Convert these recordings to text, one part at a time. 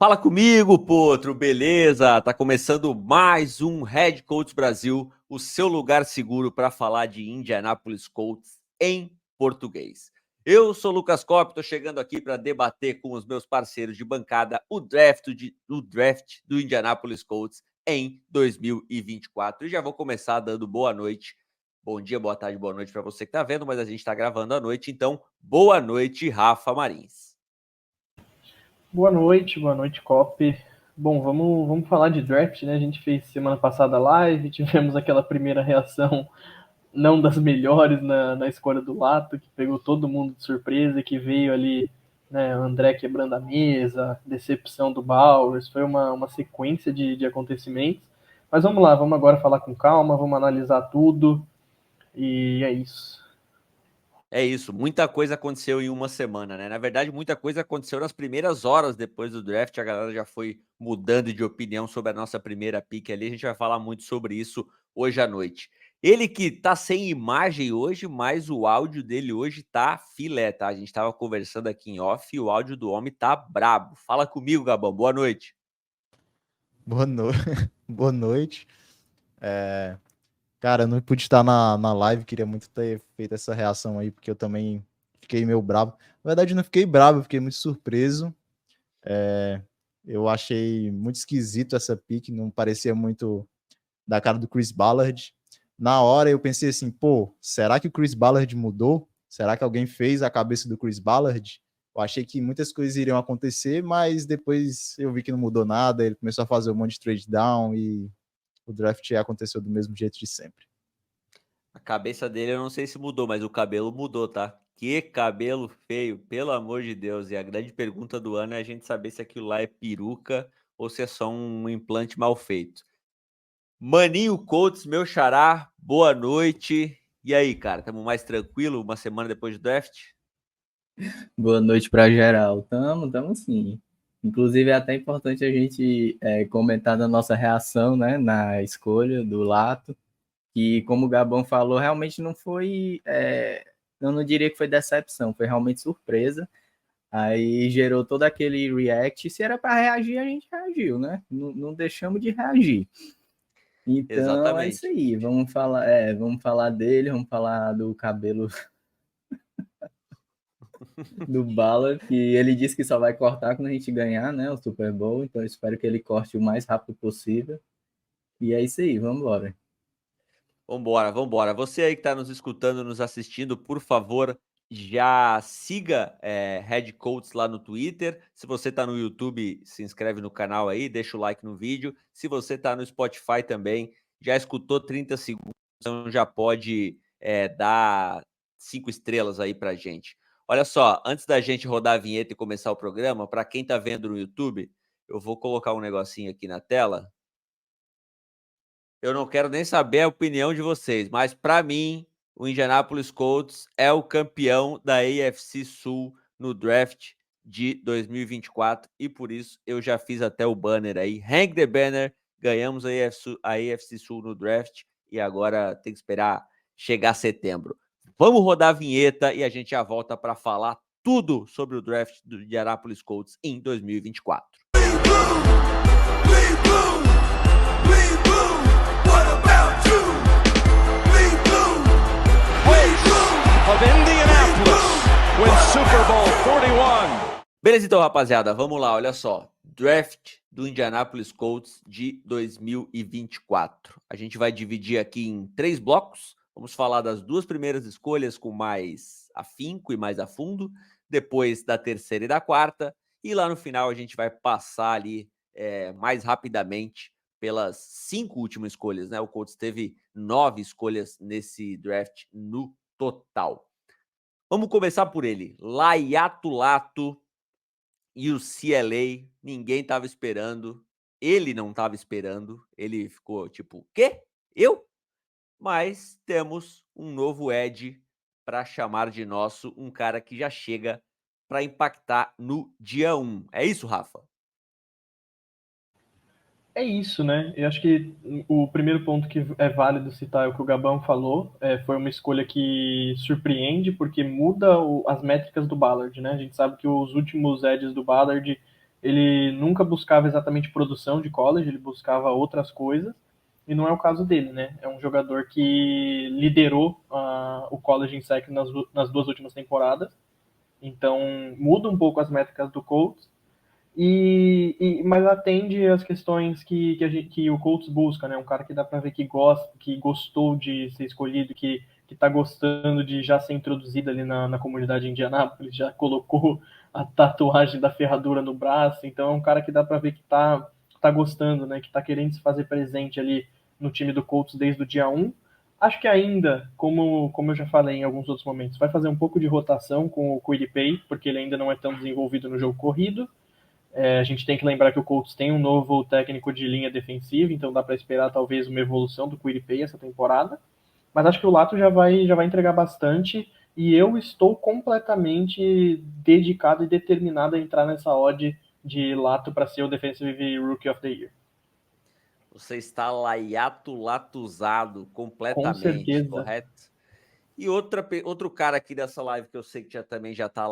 Fala comigo, Potro, beleza? Tá começando mais um Head Coach Brasil, o seu lugar seguro para falar de Indianapolis Colts em português. Eu sou o Lucas Cop, tô chegando aqui para debater com os meus parceiros de bancada o draft do Indianapolis Colts em 2024. E já vou começar dando boa noite. Bom dia, boa tarde, boa noite para você que tá vendo, mas a gente tá gravando à noite, então boa noite, Rafa Marins. Boa noite, Cop. Bom, vamos falar de draft, né? A gente fez semana passada live, tivemos aquela primeira reação não das melhores na escolha do Lato, que pegou todo mundo de surpresa, que veio ali, né, o André quebrando a mesa, decepção do Bowers, foi uma sequência de acontecimentos. Mas vamos lá, vamos agora falar com calma, vamos analisar tudo, e é isso. É isso, muita coisa aconteceu em uma semana, né? Na verdade, muita coisa aconteceu nas primeiras horas depois do draft. A galera já foi mudando de opinião sobre a nossa primeira pick ali. A gente vai falar muito sobre isso hoje à noite. Ele que tá sem imagem hoje, mas o áudio dele hoje tá filé, tá? A gente tava conversando aqui em off e o áudio do homem tá brabo. Fala comigo, Gabão. Boa noite. Boa, no... Boa noite. Cara, eu não pude estar na live, queria muito ter feito essa reação aí, porque eu também fiquei meio bravo. Na verdade, eu não fiquei bravo, eu fiquei muito surpreso. Eu achei muito esquisito essa pick, não parecia muito da cara do Chris Ballard. Na hora eu pensei assim, pô, será que o Chris Ballard mudou? Será que alguém fez a cabeça do Chris Ballard? Eu achei que muitas coisas iriam acontecer, mas depois eu vi que não mudou nada, ele começou a fazer um monte de trade down e o draft aconteceu do mesmo jeito de sempre. A cabeça dele eu não sei se mudou, mas o cabelo mudou, tá? Que cabelo feio, pelo amor de Deus. E a grande pergunta do ano é a gente saber se aquilo lá é peruca ou se é só um implante mal feito. Maninho Colts, meu xará, boa noite. E aí, cara, estamos mais tranquilo uma semana depois do draft? Boa noite para geral. Tamo sim. Inclusive é até importante a gente comentar da nossa reação, né, na escolha do Lato, que como o Gabão falou, realmente não foi, eu não diria que foi decepção, foi realmente surpresa. Aí gerou todo aquele react. Se era para reagir, a gente reagiu, né? Não deixamos de reagir. Então é isso Exatamente. aí. Vamos falar dele, vamos falar do cabelo do Ballard, que ele disse que só vai cortar quando a gente ganhar, né, o Super Bowl, então eu espero que ele corte o mais rápido possível. E é isso aí, vamos embora. Vambora, vambora. Você aí que está nos escutando, nos assistindo, por favor, já siga Head Coach lá no Twitter. Se você está no YouTube, se inscreve no canal aí, deixa o like no vídeo. Se você está no Spotify também, já escutou 30 segundos, então já pode dar 5 estrelas aí pra gente. Olha só, antes da gente rodar a vinheta e começar o programa, para quem está vendo no YouTube, eu vou colocar um negocinho aqui na tela. Eu não quero nem saber a opinião de vocês, mas para mim, o Indianapolis Colts é o campeão da AFC Sul no draft de 2024 e por isso eu já fiz até o banner aí. Hang the banner, ganhamos a AFC Sul no draft e agora tem que esperar chegar setembro. Vamos rodar a vinheta e a gente já volta para falar tudo sobre o draft do Indianapolis Colts em 2024. Of Indianapolis with Super Bowl 41. Beleza, então, rapaziada, vamos lá, olha só. Draft do Indianapolis Colts de 2024. A gente vai dividir aqui em 3 blocos. Vamos falar das 2 primeiras escolhas com mais afinco e mais a fundo, depois da terceira e da quarta, e lá no final a gente vai passar ali mais rapidamente pelas 5 últimas escolhas, né? O Colts teve 9 escolhas nesse draft no total. Vamos começar por ele. Laiato Lato e o CLA. Ninguém estava esperando. Ele não estava esperando. Ele ficou tipo, quê? Eu? Mas temos um novo Ed para chamar de nosso. Um cara que já chega para impactar no dia 1. É isso, Rafa? É isso, né? Eu acho que o primeiro ponto que é válido citar é o que o Gabão falou. Foi uma escolha que surpreende porque muda as métricas do Ballard, né? A gente sabe que os últimos edges do Ballard ele nunca buscava exatamente produção de college, ele buscava outras coisas, e não é o caso dele, né? É um jogador que liderou o college em sec nas 2 últimas temporadas, então muda um pouco as métricas do Colts, mas atende às questões que o Colts busca, né? Um cara que dá para ver que gosta, que gostou de ser escolhido, que está gostando de já ser introduzido ali na comunidade de Indianápolis, já colocou a tatuagem da ferradura no braço, então é um cara que dá para ver que tá gostando, né? Que está querendo se fazer presente ali no time do Colts desde o dia 1. Acho que ainda, como eu já falei em alguns outros momentos, vai fazer um pouco de rotação com o Quidipay, porque ele ainda não é tão desenvolvido no jogo corrido. A gente tem que lembrar que o Colts tem um novo técnico de linha defensiva, então dá para esperar talvez uma evolução do Quidipay essa temporada. Mas acho que o Lato já vai entregar bastante, e eu estou completamente dedicado e determinado a entrar nessa odd de Lato para ser o Defensive Rookie of the Year. Você está latuzado Com completamente, certeza. correto? E outro cara aqui dessa live que eu sei que também já tá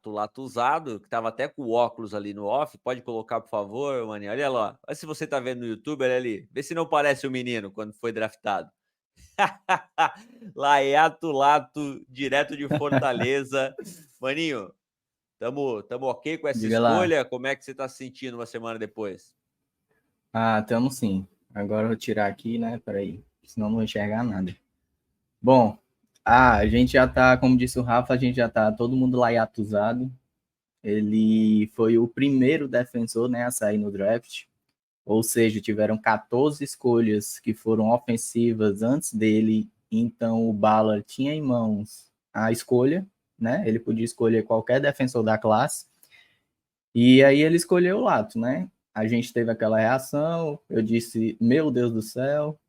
latuzado, que tava até com o óculos ali no off, pode colocar, por favor, Maninho? Olha lá, olha se você tá vendo no YouTube, olha ali, vê se não parece o menino quando foi draftado. Lato, direto de Fortaleza. Maninho, tamo ok com essa Diga lá. escolha? Como é que você tá se sentindo uma semana depois? Tamo sim. Agora eu vou tirar aqui, né? Peraí, senão não vou enxergar nada. Bom, a gente já tá, como disse o Rafa, a gente já tá todo mundo laiatuzado. Ele foi o primeiro defensor, né, a sair no draft. Ou seja, tiveram 14 escolhas que foram ofensivas antes dele. Então o Ballard tinha em mãos a escolha, né? Ele podia escolher qualquer defensor da classe. E aí ele escolheu o Lato, né? A gente teve aquela reação, eu disse, meu Deus do céu.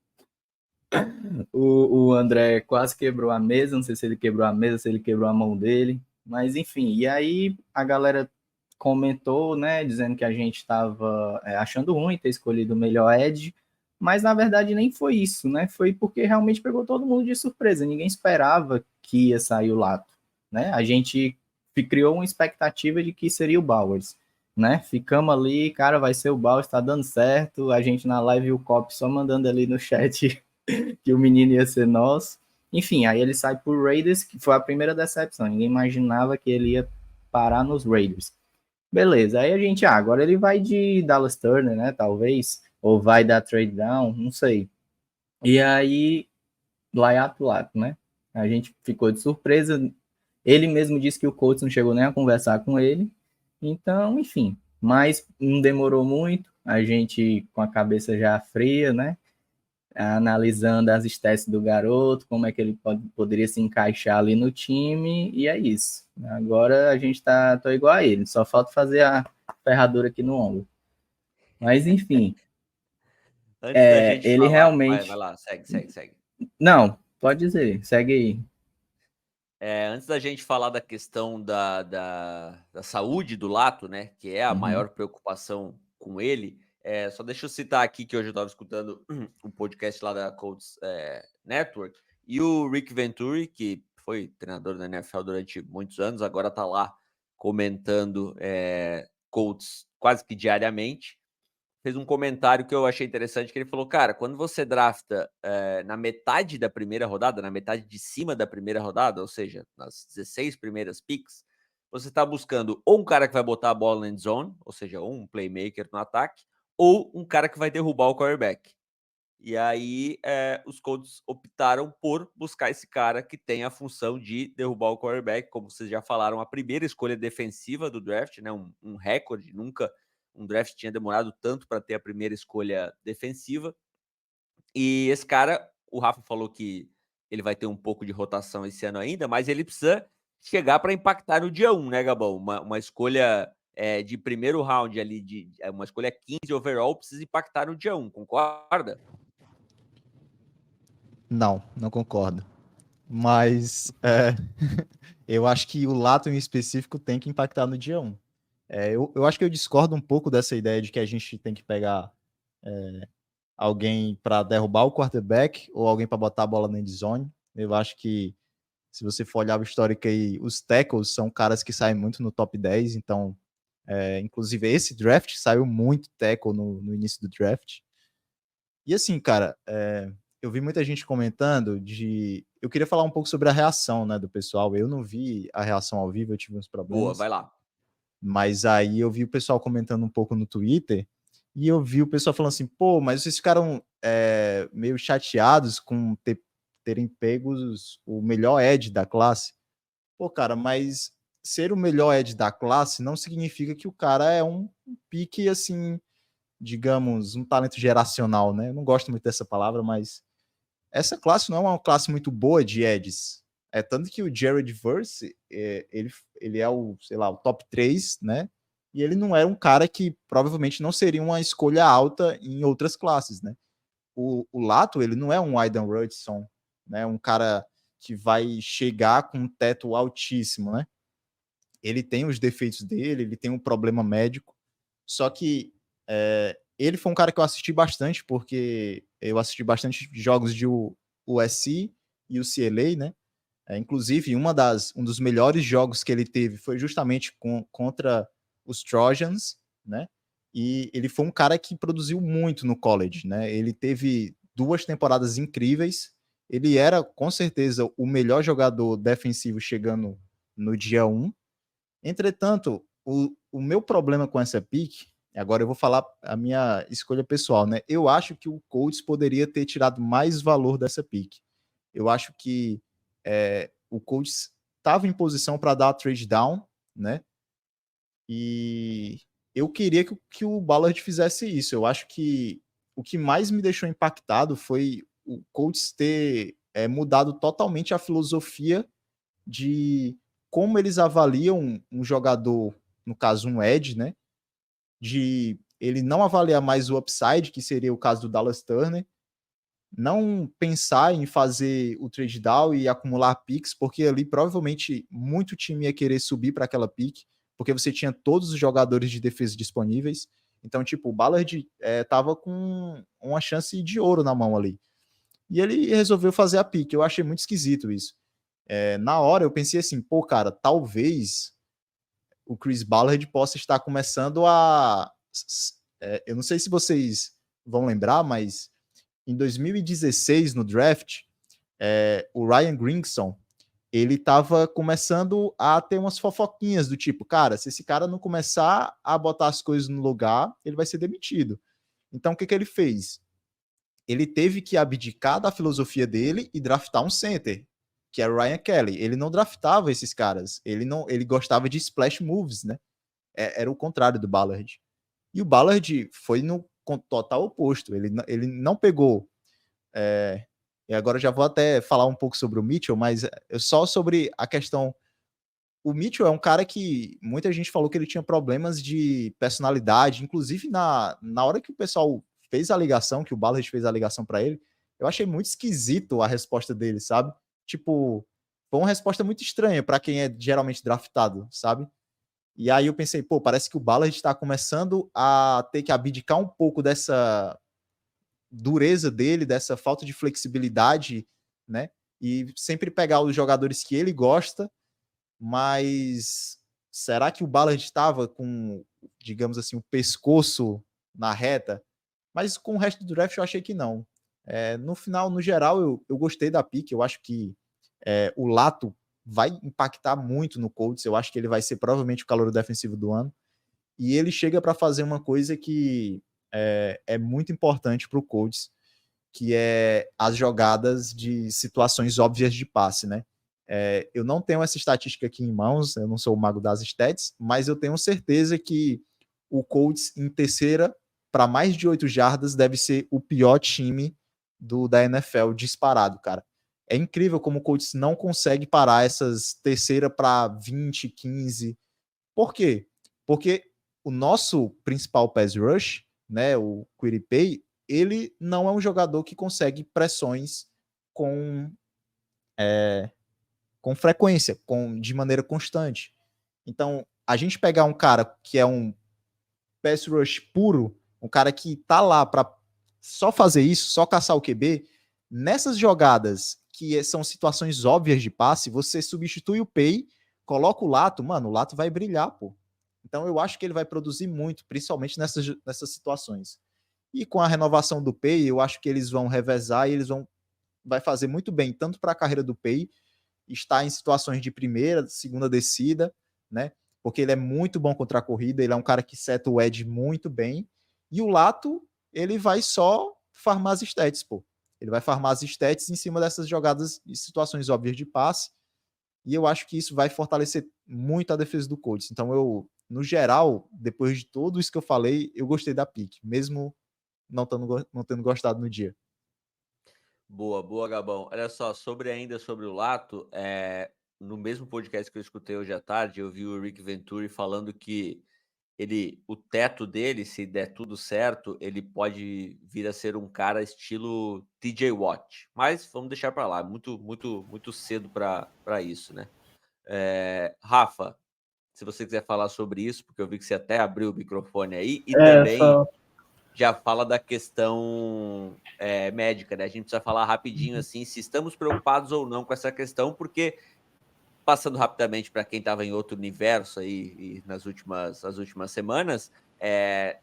O André quase quebrou a mesa, não sei se ele quebrou a mesa, se ele quebrou a mão dele, mas enfim. E aí a galera comentou, né, dizendo que a gente estava achando ruim ter escolhido o melhor Edge, mas na verdade nem foi isso, né? Foi porque realmente pegou todo mundo de surpresa, ninguém esperava que ia sair o Lato, né? A gente criou uma expectativa de que seria o Bowers, né? Ficamos ali, cara, vai ser o Bowers, tá dando certo. A gente na live, o Cop só mandando ali no chat que o menino ia ser nosso. Enfim, aí ele sai por Raiders, que foi a primeira decepção. Ninguém imaginava que ele ia parar nos Raiders. Beleza, aí a gente, agora ele vai de Dallas Turner, né, talvez, ou vai dar trade down, não sei. E aí, Lato, né, a gente ficou de surpresa. Ele mesmo disse que o coach não chegou nem a conversar com ele. Então, enfim, mas não demorou muito, a gente com a cabeça já fria, né, analisando as stats do garoto, como é que ele poderia se encaixar ali no time, e é isso. Agora a gente tô igual a ele, só falta fazer a ferradura aqui no ombro. Mas enfim, Antes da gente ele falar, realmente... vai lá, segue. Não, pode dizer, segue aí. Antes da gente falar da questão da saúde do Lato, né, que é a maior preocupação com ele, só deixa eu citar aqui que hoje eu estava escutando um podcast lá da Colts Network, e o Rick Venturi, que foi treinador da NFL durante muitos anos, agora está lá comentando Colts quase que diariamente, fez um comentário que eu achei interessante, que ele falou, cara, quando você drafta na metade da primeira rodada, na metade de cima da primeira rodada, ou seja, nas 16 primeiras picks, você está buscando ou um cara que vai botar a bola na end zone, ou seja, ou um playmaker no ataque, ou um cara que vai derrubar o quarterback. E aí os Colts optaram por buscar esse cara que tem a função de derrubar o quarterback, como vocês já falaram, a primeira escolha defensiva do draft, né, um recorde, nunca um draft tinha demorado tanto para ter a primeira escolha defensiva. E esse cara, o Rafa falou que ele vai ter um pouco de rotação esse ano ainda, mas ele precisa chegar para impactar no dia 1, né, Gabão? Uma escolha de primeiro round ali, uma escolha 15 overall, precisa impactar no dia 1, concorda? Não concordo. Mas eu acho que o Lato em específico tem que impactar no dia 1. Eu acho que eu discordo um pouco dessa ideia de que a gente tem que pegar alguém para derrubar o quarterback ou alguém para botar a bola na endzone. Eu acho que, se você for olhar o histórico aí, os tackles são caras que saem muito no top 10, então Inclusive, esse draft saiu muito tackle no início do draft. E assim, cara, eu vi muita gente comentando eu queria falar um pouco sobre a reação, né, do pessoal. Eu não vi a reação ao vivo, eu tive uns Boa, problemas. vai lá. Mas aí eu vi o pessoal comentando um pouco no Twitter e eu vi o pessoal falando assim, pô, mas vocês ficaram meio chateados com terem pegos o melhor edge da classe. Pô, cara, mas ser o melhor edge da classe não significa que o cara é um pique, assim, digamos, um talento geracional, né? Eu não gosto muito dessa palavra, mas essa classe não é uma classe muito boa de edges. Tanto que o Jared Verse, ele é o, sei lá, o top 3, né? E ele não era um cara que provavelmente não seria uma escolha alta em outras classes, né? O Lato, ele não é um Aidan Hutchinson, né? Um cara que vai chegar com um teto altíssimo, né? Ele tem os defeitos dele, ele tem um problema médico, só que ele foi um cara que eu assisti bastante, porque eu assisti bastante jogos de USC e o CLA, né? Inclusive, um dos melhores jogos que ele teve foi justamente contra os Trojans, né? E ele foi um cara que produziu muito no college, né? Ele teve 2 temporadas incríveis. Ele era, com certeza, o melhor jogador defensivo chegando no dia 1. Entretanto, o meu problema com essa pick, agora eu vou falar a minha escolha pessoal, né? Eu acho que o Colts poderia ter tirado mais valor dessa pick. Eu acho que o Colts estava em posição para dar a trade down, né? E eu queria que o Ballard fizesse isso. Eu acho que o que mais me deixou impactado foi o Colts ter mudado totalmente a filosofia de como eles avaliam um jogador, no caso um edge, né? De ele não avaliar mais o upside, que seria o caso do Dallas Turner, não pensar em fazer o trade down e acumular picks, porque ali provavelmente muito time ia querer subir para aquela pick, porque você tinha todos os jogadores de defesa disponíveis. Então, tipo, o Ballard tava com uma chance de ouro na mão ali. E ele resolveu fazer a pick. Eu achei muito esquisito isso. Na hora eu pensei assim, pô, cara, talvez o Chris Ballard possa estar começando a... eu não sei se vocês vão lembrar, mas em 2016, no draft, o Ryan Grigson, ele estava começando a ter umas fofoquinhas do tipo, cara, se esse cara não começar a botar as coisas no lugar, ele vai ser demitido. Então, o que ele fez? Ele teve que abdicar da filosofia dele e draftar um center, que era o Ryan Kelly. Ele não draftava esses caras, ele gostava de splash moves, né? Era o contrário do Ballard. E o Ballard foi no total oposto. Ele não pegou. E agora já vou até falar um pouco sobre o Mitchell, mas só sobre a questão. O Mitchell é um cara que muita gente falou que ele tinha problemas de personalidade, inclusive na hora que o pessoal fez a ligação, que o Ballard fez a ligação para ele, eu achei muito esquisito a resposta dele, sabe? Tipo, foi uma resposta muito estranha para quem é geralmente draftado, sabe? E aí eu pensei, pô, parece que o Ballard está começando a ter que abdicar um pouco dessa dureza dele, dessa falta de flexibilidade, né? E sempre pegar os jogadores que ele gosta, mas será que o Ballard estava com, digamos assim, o pescoço na reta? Mas com o resto do draft eu achei que não. No final, no geral, eu gostei da pick. Eu acho que o Lato vai impactar muito no Colts. Eu acho que ele vai ser provavelmente o calouro defensivo do ano. E ele chega para fazer uma coisa que é muito importante para o Colts, que é as jogadas de situações óbvias de passe, né? Eu não tenho essa estatística aqui em mãos, eu não sou o mago das stats, mas eu tenho certeza que o Colts em terceira para mais de 8 jardas deve ser o pior time da NFL disparado, cara. É incrível como o Colts não consegue parar essas terceira para 20, 15. Por quê? Porque o nosso principal pass rush, né, o Quiripay, ele não é um jogador que consegue pressões com frequência, de maneira constante. Então, a gente pegar um cara que é um pass rush puro, um cara que tá lá para só fazer isso, só caçar o QB, nessas jogadas que são situações óbvias de passe, você substitui o Pay, coloca o Lato, mano, o Lato vai brilhar, pô. Então eu acho que ele vai produzir muito, principalmente nessas situações. E com a renovação do Pay, eu acho que eles vão revezar e vai fazer muito bem, tanto para a carreira do Pay, estar em situações de primeira, segunda descida, né? Porque ele é muito bom contra a corrida, ele é um cara que seta o edge muito bem. E o Lato, ele vai só farmar as stats, pô. Ele vai farmar as stats em cima dessas jogadas e situações óbvias de passe. E eu acho que isso vai fortalecer muito a defesa do Colts. Então no geral, depois de tudo isso que eu falei, eu gostei da pick, mesmo não tendo gostado no dia. Boa, boa, Gabão. Olha só, ainda sobre o Lato, no mesmo podcast que eu escutei hoje à tarde, eu vi o Rick Venturi falando que o teto dele, se der tudo certo, ele pode vir a ser um cara estilo TJ Watt. Mas vamos deixar para lá, muito, muito, muito cedo para isso, né? Rafa, se você quiser falar sobre isso, porque eu vi que você até abriu o microfone aí, e também já fala da questão médica, né? A gente precisa falar rapidinho assim, se estamos preocupados ou não com essa questão, porque passando rapidamente para quem estava em outro universo aí e nas últimas semanas,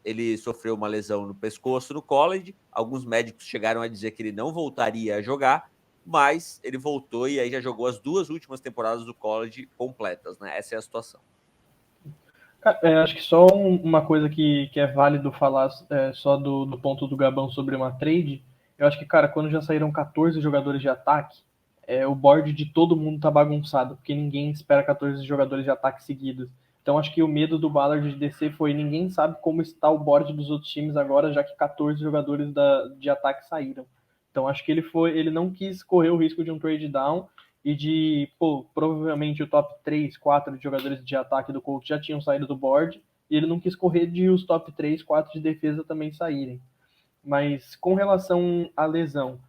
ele sofreu uma lesão no pescoço no college. Alguns médicos chegaram a dizer que ele não voltaria a jogar, mas ele voltou e aí já jogou as 2 últimas temporadas do college completas, né? Essa é a situação. Acho que só uma coisa que é válido falar só do ponto do Gabão sobre uma trade. Eu acho que, cara, quando já saíram 14 jogadores de ataque, o board de todo mundo tá bagunçado, porque ninguém espera 14 jogadores de ataque seguidos. Então acho que o medo do Ballard de descer foi ninguém sabe como está o board dos outros times agora, já que 14 jogadores de ataque saíram. Então acho que ele não quis correr o risco de um trade down e de, provavelmente o top 3, 4 de jogadores de ataque do Colts já tinham saído do board, e ele não quis correr de os top 3, 4 de defesa também saírem. Mas com relação à lesão,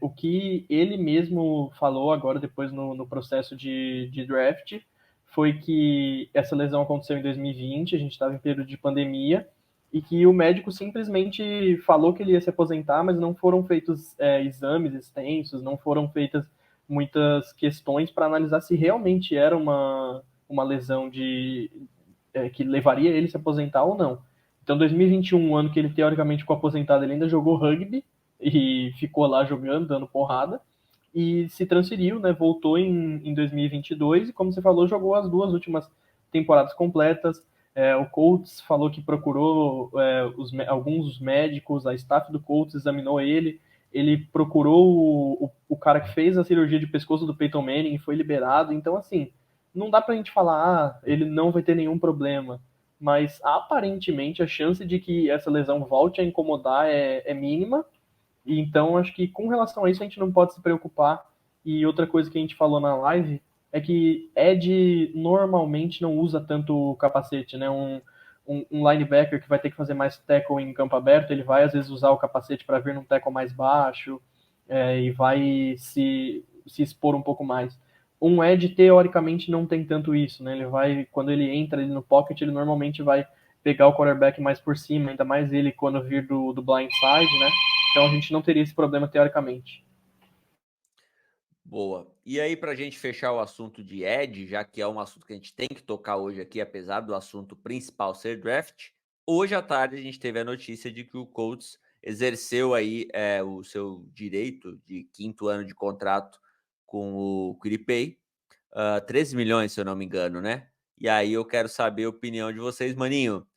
o que ele mesmo falou agora, depois no processo de draft, foi que essa lesão aconteceu em 2020, a gente estava em período de pandemia, e que o médico simplesmente falou que ele ia se aposentar, mas não foram feitos exames extensos, não foram feitas muitas questões para analisar se realmente era uma lesão que levaria ele a se aposentar ou não. Então, 2021, ano que ele teoricamente ficou aposentado, ele ainda jogou rugby e ficou lá jogando, dando porrada, e se transferiu, né? Voltou em 2022 e, como você falou, jogou as 2 últimas temporadas completas. O Colts falou que procurou alguns médicos, a staff do Colts examinou ele procurou o cara que fez a cirurgia de pescoço do Peyton Manning e foi liberado. Então, assim, não dá pra gente falar, ele não vai ter nenhum problema. Mas, aparentemente, a chance de que essa lesão volte a incomodar é mínima. E então, acho que com relação a isso, a gente não pode se preocupar. E outra coisa que a gente falou na live é que Ed normalmente não usa tanto capacete, né? Um linebacker que vai ter que fazer mais tackle em campo aberto, ele vai às vezes usar o capacete para vir num tackle mais baixo e vai se expor um pouco mais. Um edge, teoricamente, não tem tanto isso, né? Ele vai, quando ele entra ali no pocket, ele normalmente vai pegar o quarterback mais por cima, ainda mais ele quando vir do blind side, né? Então a gente não teria esse problema teoricamente. Boa. E aí, para a gente fechar o assunto de Ed, já que é um assunto que a gente tem que tocar hoje aqui, apesar do assunto principal ser draft, hoje à tarde a gente teve a notícia de que o Colts exerceu aí o seu direito de 5º ano de contrato com o Quiripay, 13 milhões, se eu não me engano, né? E aí eu quero saber a opinião de vocês, Maninho.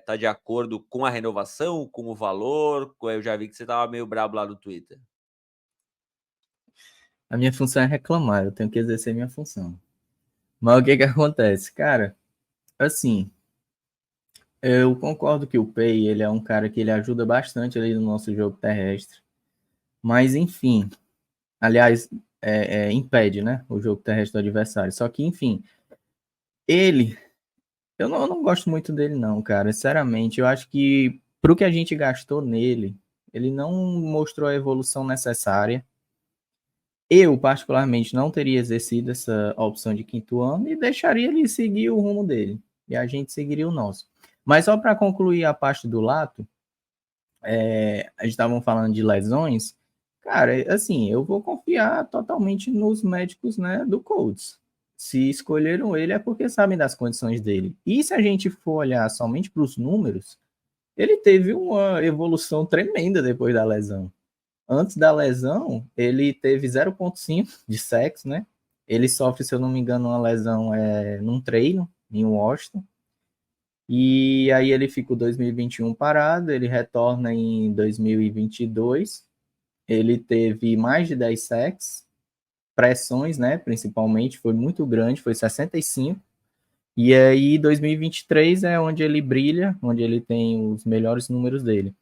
Tá de acordo com a renovação, com o valor? Eu já vi que você tava meio brabo lá no Twitter. A minha função é reclamar, eu tenho que exercer minha função. Mas o que acontece? Cara, assim, eu concordo que o Pay, ele é um cara que ele ajuda bastante ali no nosso jogo terrestre. Mas, enfim, aliás, impede, né, o jogo terrestre do adversário. Só que, enfim, eu não gosto muito dele não, cara. Sinceramente, eu acho que pro que a gente gastou nele, ele não mostrou a evolução necessária. Eu, particularmente, não teria exercido essa opção de 5º ano e deixaria ele seguir o rumo dele. E a gente seguiria o nosso. Mas só para concluir a parte do Lato, a gente estava falando de lesões. Cara, assim, eu vou confiar totalmente nos médicos, né, do Colts. se escolheram ele é porque sabem das condições dele. E se a gente for olhar somente para os números, ele teve uma evolução tremenda depois da lesão. Antes da lesão, ele teve 0,5 de sacks, né? Ele sofre, se eu não me engano, uma lesão num treino em Washington. E aí ele fica o 2021 parado, ele retorna em 2022. Ele teve mais de 10 sacks, pressões, né? Principalmente, foi muito grande, foi 65. E aí 2023 é onde ele brilha, onde ele tem os melhores números dele.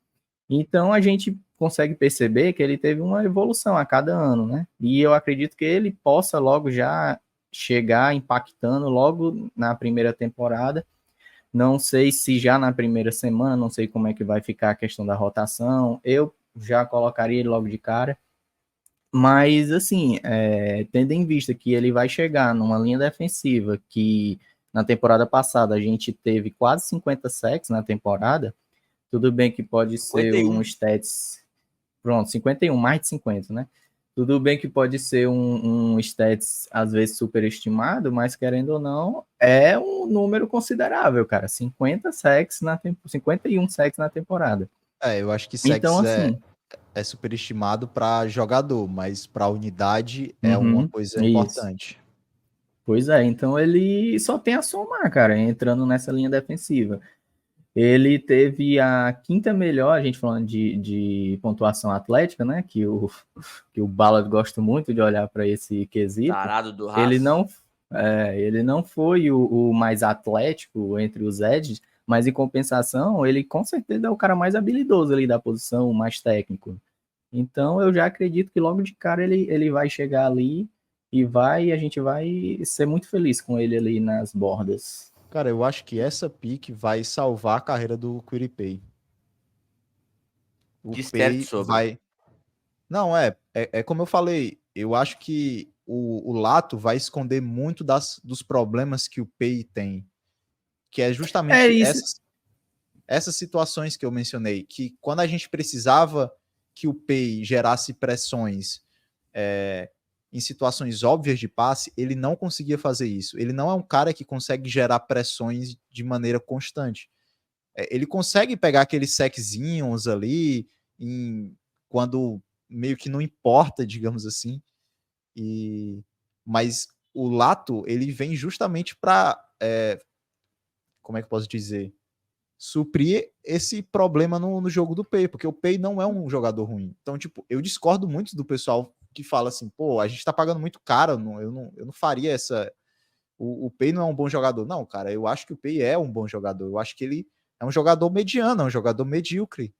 Então a gente consegue perceber que ele teve uma evolução a cada ano, né? E eu acredito que ele possa logo já chegar impactando logo na primeira temporada. Não sei se já na primeira semana, não sei como é que vai ficar a questão da rotação. Eu já colocaria ele logo de cara. Mas, assim, tendo em vista que ele vai chegar numa linha defensiva que na temporada passada a gente teve quase 50 sacks na temporada, tudo bem que pode 51. ser um stats... Pronto, 51, mais de 50, né? Tudo bem que pode ser um stats, às vezes, superestimado, mas, querendo ou não, é um número considerável, cara. 51 sacks na temporada. Eu acho que Então, sacks assim... é superestimado para jogador, mas para unidade é uma coisa isso. importante. Pois é, então ele só tem a somar, cara, entrando nessa linha defensiva. Ele teve a quinta melhor, a gente falando de pontuação atlética, né? Que o Ballard gosta muito de olhar para esse quesito. Tarado do Haas. Ele não foi o mais atlético entre os edges, mas em compensação, ele com certeza é o cara mais habilidoso ali da posição, o mais técnico. Então eu já acredito que logo de cara ele vai chegar ali e a gente vai ser muito feliz com ele ali nas bordas. Cara, eu acho que essa pick vai salvar a carreira do Quiripay. O Pay vai... Não, é como eu falei, eu acho que o Lato vai esconder muito dos problemas que o Pay tem, que é justamente essas situações que eu mencionei, que quando a gente precisava que o Pay gerasse pressões em situações óbvias de passe, ele não conseguia fazer isso. Ele não é um cara que consegue gerar pressões de maneira constante. Ele consegue pegar aqueles sackzinhos ali, quando meio que não importa, digamos assim. Mas o Lato, ele vem justamente para, como é que eu posso dizer? Suprir esse problema no jogo do Pay, porque o Pay não é um jogador ruim. Então, tipo, eu discordo muito do pessoal que fala assim, pô, a gente tá pagando muito caro, eu não faria essa... O Pay não é um bom jogador. Não, cara, eu acho que o Pay é um bom jogador. Eu acho que ele é um jogador mediano, é um jogador medíocre.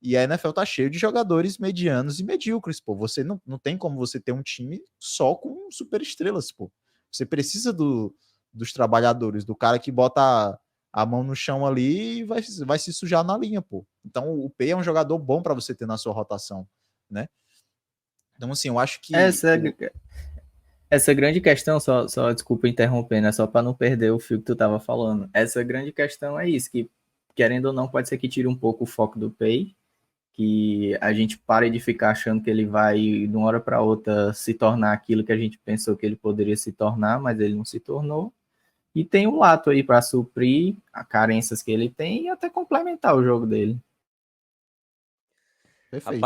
E a NFL tá cheio de jogadores medianos e medíocres, pô. Você não tem como você ter um time só com superestrelas, pô. Você precisa dos trabalhadores, do cara que bota a mão no chão ali e vai se sujar na linha, pô. Então o Pay é um jogador bom para você ter na sua rotação, né? Então, assim, eu acho que... Essa grande questão, só desculpa interromper, né? Só para não perder o fio que tu tava falando. Essa grande questão é isso, que querendo ou não, pode ser que tire um pouco o foco do Pay, que a gente pare de ficar achando que ele vai, de uma hora para outra, se tornar aquilo que a gente pensou que ele poderia se tornar, mas ele não se tornou. E tem o Lato aí para suprir as carências que ele tem e até complementar o jogo dele. Perfeito.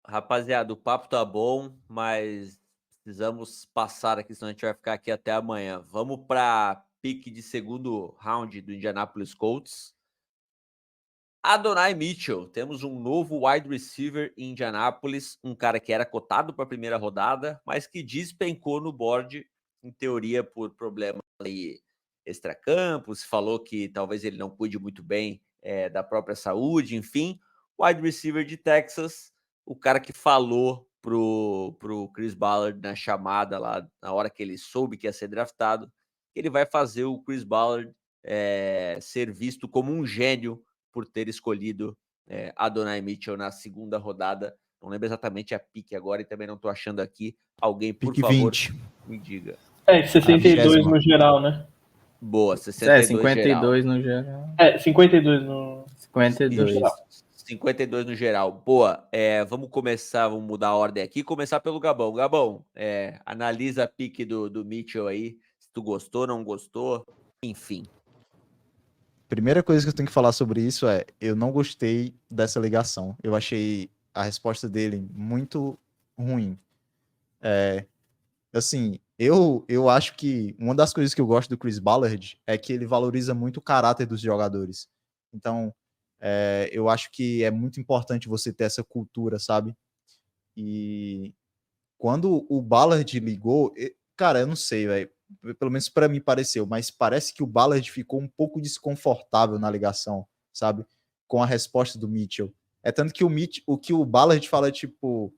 Rapaziada, o papo tá bom, mas precisamos passar aqui, senão a gente vai ficar aqui até amanhã. Vamos para pique de segundo round do Indianapolis Colts. Adonai Mitchell, temos um novo wide receiver em Indianapolis, um cara que era cotado para a primeira rodada, mas que despencou no board, em teoria por problemas aí extracampos, falou que talvez ele não cuide muito bem da própria saúde, enfim. Wide receiver de Texas, o cara que falou pro Chris Ballard na chamada lá, na hora que ele soube que ia ser draftado, que ele vai fazer o Chris Ballard ser visto como um gênio por ter escolhido Adonai Mitchell na segunda rodada. Não lembro exatamente a pique agora e também não estou achando aqui. Alguém, por pique favor, 20. me diga. 62 no geral, né? Boa, 62 52 no geral. 52 no... 52. 52 no geral. Boa, vamos mudar a ordem aqui, começar pelo Gabão. Gabão, analisa a pique do Mitchell aí, se tu gostou, não gostou, enfim. Primeira coisa que eu tenho que falar sobre isso é, eu não gostei dessa ligação. Eu achei a resposta dele muito ruim. Assim, eu acho que uma das coisas que eu gosto do Chris Ballard é que ele valoriza muito o caráter dos jogadores. Então, eu acho que é muito importante você ter essa cultura, sabe? E quando o Ballard ligou, cara, eu não sei, velho. Pelo menos para mim pareceu, mas parece que o Ballard ficou um pouco desconfortável na ligação, sabe? Com a resposta do Mitchell. É tanto que o que o Ballard fala, tipo,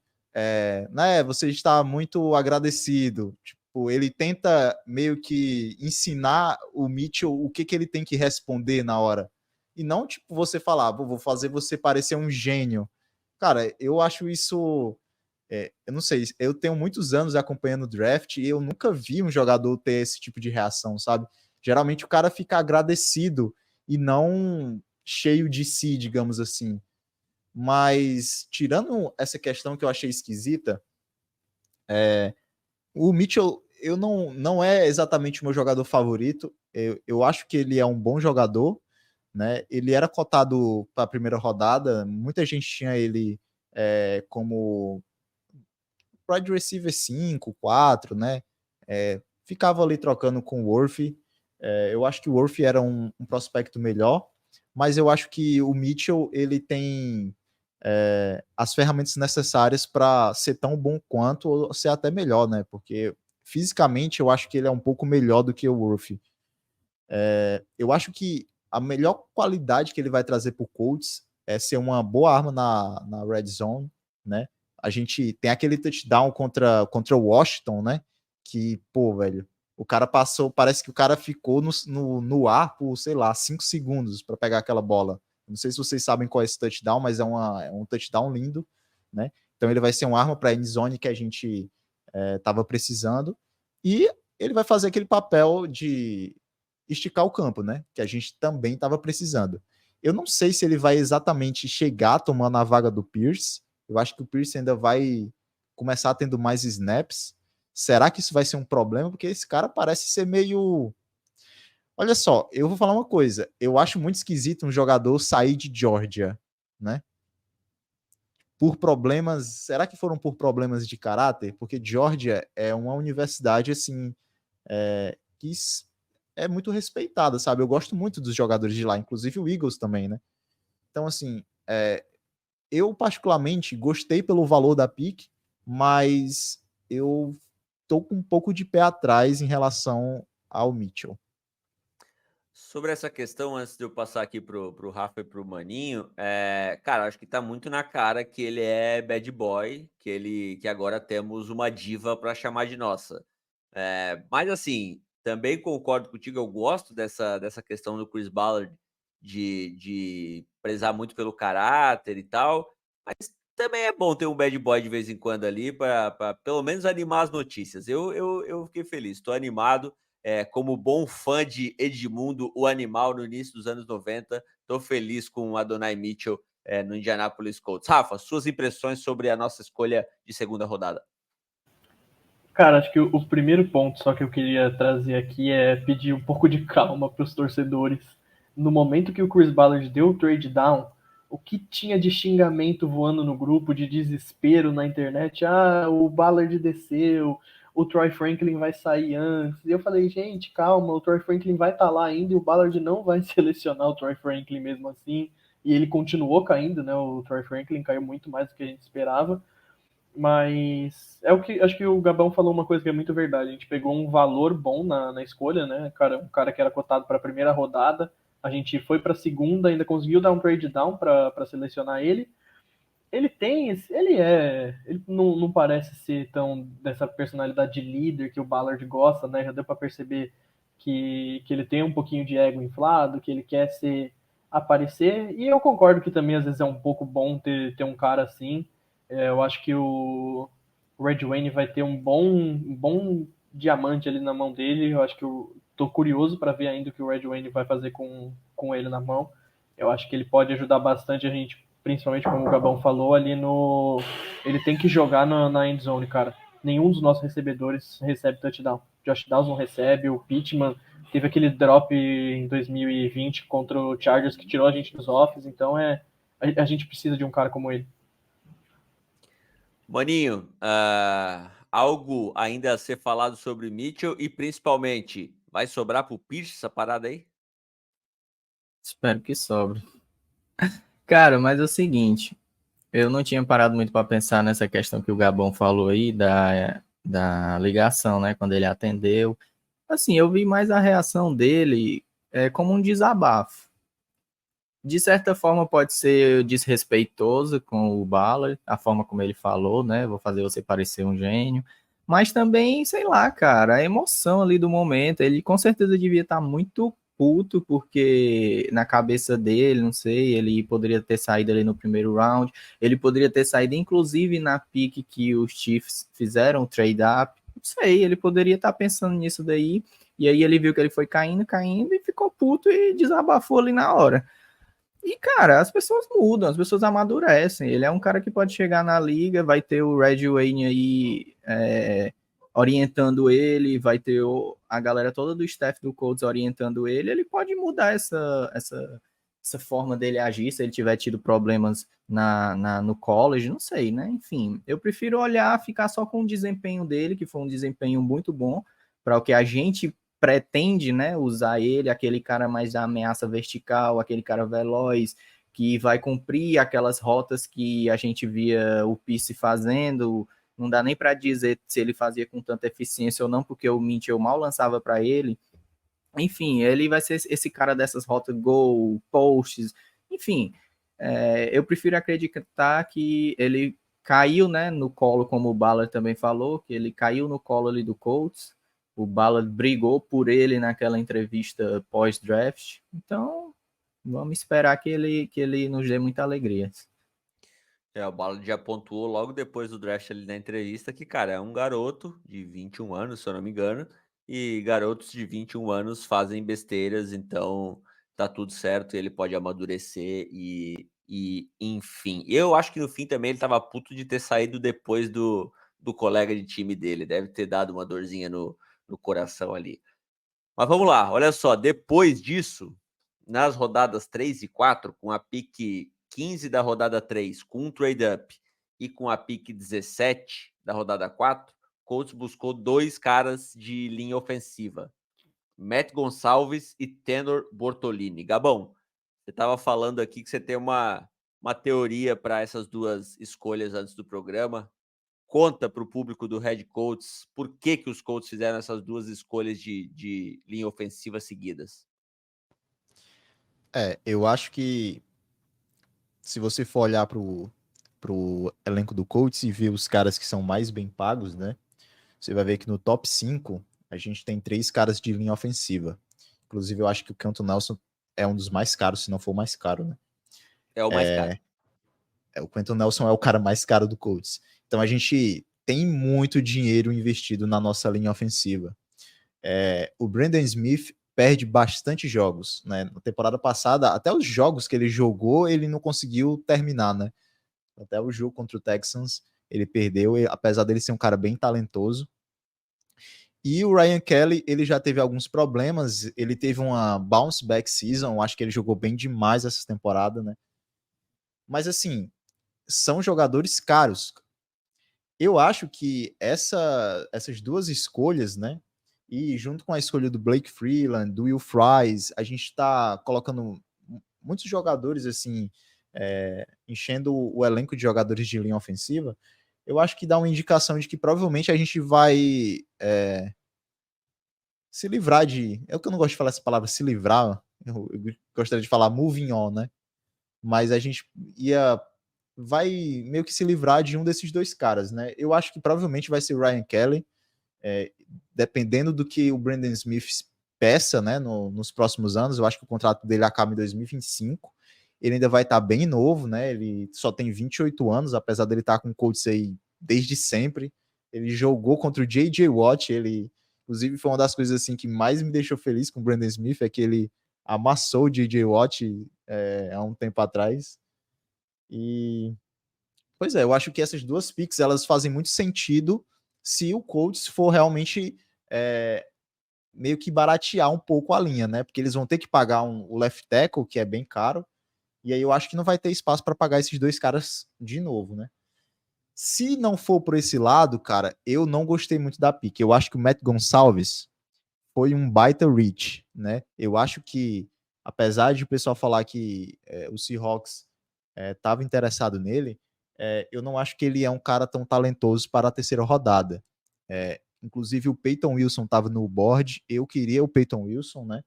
né, você está muito agradecido. Tipo, ele tenta meio que ensinar o Mitchell o que ele tem que responder na hora. E não, tipo, você falar, vou fazer você parecer um gênio. Cara, eu acho isso eu não sei, eu tenho muitos anos acompanhando o draft e eu nunca vi um jogador ter esse tipo de reação, sabe? Geralmente o cara fica agradecido e não cheio de si, digamos assim. Mas, tirando essa questão que eu achei esquisita, o Mitchell não é exatamente o meu jogador favorito. Eu acho que ele é um bom jogador, né? Ele era cotado para a primeira rodada, muita gente tinha ele como wide receiver 5, 4, né? Ficava ali trocando com o Worthy. Eu acho que o Worthy era um prospecto melhor, mas eu acho que o Mitchell ele tem as ferramentas necessárias para ser tão bom quanto ou ser até melhor, né? Porque fisicamente eu acho que ele é um pouco melhor do que o Worthy. Eu acho que a melhor qualidade que ele vai trazer para o Colts é ser uma boa arma na red zone, né? A gente tem aquele touchdown contra o Washington, né? Que, pô, velho, o cara passou, parece que o cara ficou no ar por, sei lá, 5 segundos para pegar aquela bola. Não sei se vocês sabem qual é esse touchdown, mas é um touchdown lindo, né? Então ele vai ser uma arma para a endzone que a gente estava precisando. E ele vai fazer aquele papel de esticar o campo, né? Que a gente também estava precisando. Eu não sei se ele vai exatamente chegar tomando a vaga do Pierce. Eu acho que o Pierce ainda vai começar tendo mais snaps. Será que isso vai ser um problema? Porque esse cara parece ser meio. Olha só, eu vou falar uma coisa. Eu acho muito esquisito um jogador sair de Georgia, né? Por problemas. Será que foram por problemas de caráter? Porque Georgia é uma universidade assim que é muito respeitada, sabe? Eu gosto muito dos jogadores de lá, inclusive o Eagles também, né? Então, assim, eu particularmente gostei pelo valor da pick, mas eu tô com um pouco de pé atrás em relação ao Mitchell. Sobre essa questão, antes de eu passar aqui pro Rafa e pro Maninho, cara, acho que tá muito na cara que ele é bad boy, que agora temos uma diva para chamar de nossa. Mas assim, também concordo contigo, eu gosto dessa questão do Chris Ballard de prezar muito pelo caráter e tal, mas também é bom ter um bad boy de vez em quando ali para pelo menos animar as notícias. Eu fiquei feliz, estou animado. Como bom fã de Edmundo, o animal, no início dos anos 90, estou feliz com o Adonai Mitchell no Indianapolis Colts. Rafa, suas impressões sobre a nossa escolha de segunda rodada? Cara, acho que o primeiro ponto só que eu queria trazer aqui é pedir um pouco de calma para os torcedores. No momento que o Chris Ballard deu o trade down, o que tinha de xingamento voando no grupo, de desespero na internet, o Ballard desceu, o Troy Franklin vai sair antes. E eu falei, gente, calma, o Troy Franklin vai estar lá ainda e o Ballard não vai selecionar o Troy Franklin mesmo assim. E ele continuou caindo, né? O Troy Franklin caiu muito mais do que a gente esperava. Mas é o que acho que o Gabão falou uma coisa que é muito verdade. A gente pegou um valor bom na escolha, né? Um cara que era cotado para a primeira rodada. A gente foi para a segunda, ainda conseguiu dar um trade down para selecionar ele. Ele não parece ser tão dessa personalidade de líder que o Ballard gosta, né? Já deu para perceber que ele tem um pouquinho de ego inflado, que ele quer aparecer. E eu concordo que também às vezes é um pouco bom ter um cara assim. Eu acho que o Red Wayne vai ter um bom diamante ali na mão dele. Eu acho que eu tô curioso para ver ainda o que o Red Wayne vai fazer com ele na mão. Eu acho que ele pode ajudar bastante a gente principalmente como o Gabão falou, ali no... Ele tem que jogar na end zone, cara. Nenhum dos nossos recebedores recebe touchdown. Josh Downs não recebe, o Pittman teve aquele drop em 2020 contra o Chargers que tirou a gente dos offs, então a gente precisa de um cara como ele. Maninho, algo ainda a ser falado sobre Mitchell e principalmente, vai sobrar pro Pierce essa parada aí? Espero que sobre. Cara, mas é o seguinte, eu não tinha parado muito para pensar nessa questão que o Gabão falou aí da ligação, né? Quando ele atendeu. Assim, eu vi mais a reação dele como um desabafo. De certa forma, pode ser desrespeitoso com o Ballard, a forma como ele falou, né? Vou fazer você parecer um gênio. Mas também, sei lá, cara, a emoção ali do momento. Ele com certeza devia estar muito puto, porque na cabeça dele, não sei, ele poderia ter saído ali no primeiro round. Ele poderia ter saído, inclusive, na pick que os Chiefs fizeram, o trade-up. Não sei, ele poderia estar pensando nisso daí. E aí ele viu que ele foi caindo, caindo e ficou puto e desabafou ali na hora. E, cara, as pessoas mudam, as pessoas amadurecem. Ele é um cara que pode chegar na liga, vai ter o Red Wayne aí orientando ele, vai ter a galera toda do staff do Colts orientando ele. Ele pode mudar essa forma dele agir, se ele tiver tido problemas no college, não sei, né? Enfim, eu prefiro olhar, ficar só com o desempenho dele, que foi um desempenho muito bom, para o que a gente pretende, né, usar ele, aquele cara mais da ameaça vertical, aquele cara veloz, que vai cumprir aquelas rotas que a gente via o Pierce fazendo. Não dá nem para dizer se ele fazia com tanta eficiência ou não, porque o Mitchell mal lançava para ele. Enfim, ele vai ser esse cara dessas rotas goal, posts, enfim. Eu prefiro acreditar que ele caiu, né, no colo, como o Ballard também falou, que ele caiu no colo ali do Colts. O Ballard brigou por ele naquela entrevista pós-draft. Então, vamos esperar que ele nos dê muita alegria. O Ballard já pontuou logo depois do draft ali na entrevista que, cara, é um garoto de 21 anos, se eu não me engano, e garotos de 21 anos fazem besteiras, então tá tudo certo, ele pode amadurecer e enfim. Eu acho que no fim também ele tava puto de ter saído depois do colega de time dele, deve ter dado uma dorzinha no coração ali. Mas vamos lá, olha só, depois disso, nas rodadas 3 e 4, com a pick 15 da rodada 3, com um trade-up, e com a pick 17 da rodada 4, Colts buscou dois caras de linha ofensiva, Matt Gonçalves e Tenor Bortolini. Gabão, você estava falando aqui que você tem uma teoria para essas duas escolhas antes do programa. Conta para o público do Red Colts por que os Colts fizeram essas duas escolhas de linha ofensiva seguidas. Eu acho que se você for olhar pro elenco do Colts e ver os caras que são mais bem pagos, né? Você vai ver que no top 5 a gente tem 3 caras de linha ofensiva. Inclusive, eu acho que o Quentin Nelson é um dos mais caros, se não for o mais caro, né? É o mais caro. O Quentin Nelson é o cara mais caro do Colts. Então a gente tem muito dinheiro investido na nossa linha ofensiva. O Brandon Smith perde bastante jogos, né? Na temporada passada, até os jogos que ele jogou, ele não conseguiu terminar, né? Até o jogo contra o Texans, ele perdeu, apesar dele ser um cara bem talentoso. E o Ryan Kelly, ele já teve alguns problemas, ele teve uma bounce back season, acho que ele jogou bem demais essa temporada, né? Mas assim, são jogadores caros. Eu acho que essas duas escolhas, né? E junto com a escolha do Blake Freeland, do Will Fries, a gente está colocando muitos jogadores assim, enchendo o elenco de jogadores de linha ofensiva. Eu acho que dá uma indicação de que provavelmente a gente vai se livrar de. É o que eu não gosto de falar essa palavra, se livrar. Eu gostaria de falar moving on, né? Mas a gente vai meio que se livrar de um desses dois caras, né? Eu acho que provavelmente vai ser o Ryan Kelly, dependendo do que o Brandon Smith peça, né, nos próximos anos. Eu acho que o contrato dele acaba em 2025. Ele ainda vai estar bem novo, né? Ele só tem 28 anos, apesar dele estar com o Colts aí desde sempre. Ele jogou contra o J.J. Watt, inclusive foi uma das coisas assim que mais me deixou feliz com o Brandon Smith, é que ele amassou o J.J. Watt há um tempo atrás. E, pois é, eu acho que essas duas picks, elas fazem muito sentido se o Colts for realmente meio que baratear um pouco a linha, né? Porque eles vão ter que pagar o left tackle, que é bem caro, e aí eu acho que não vai ter espaço para pagar esses dois caras de novo, né? Se não for por esse lado, cara, eu não gostei muito da pick. Eu acho que o Matt Gonçalves foi um baita reach, né? Eu acho que, apesar de o pessoal falar que o Seahawks estava interessado nele, eu não acho que ele é um cara tão talentoso para a terceira rodada. Inclusive o Peyton Wilson estava no board, eu queria o Peyton Wilson, né?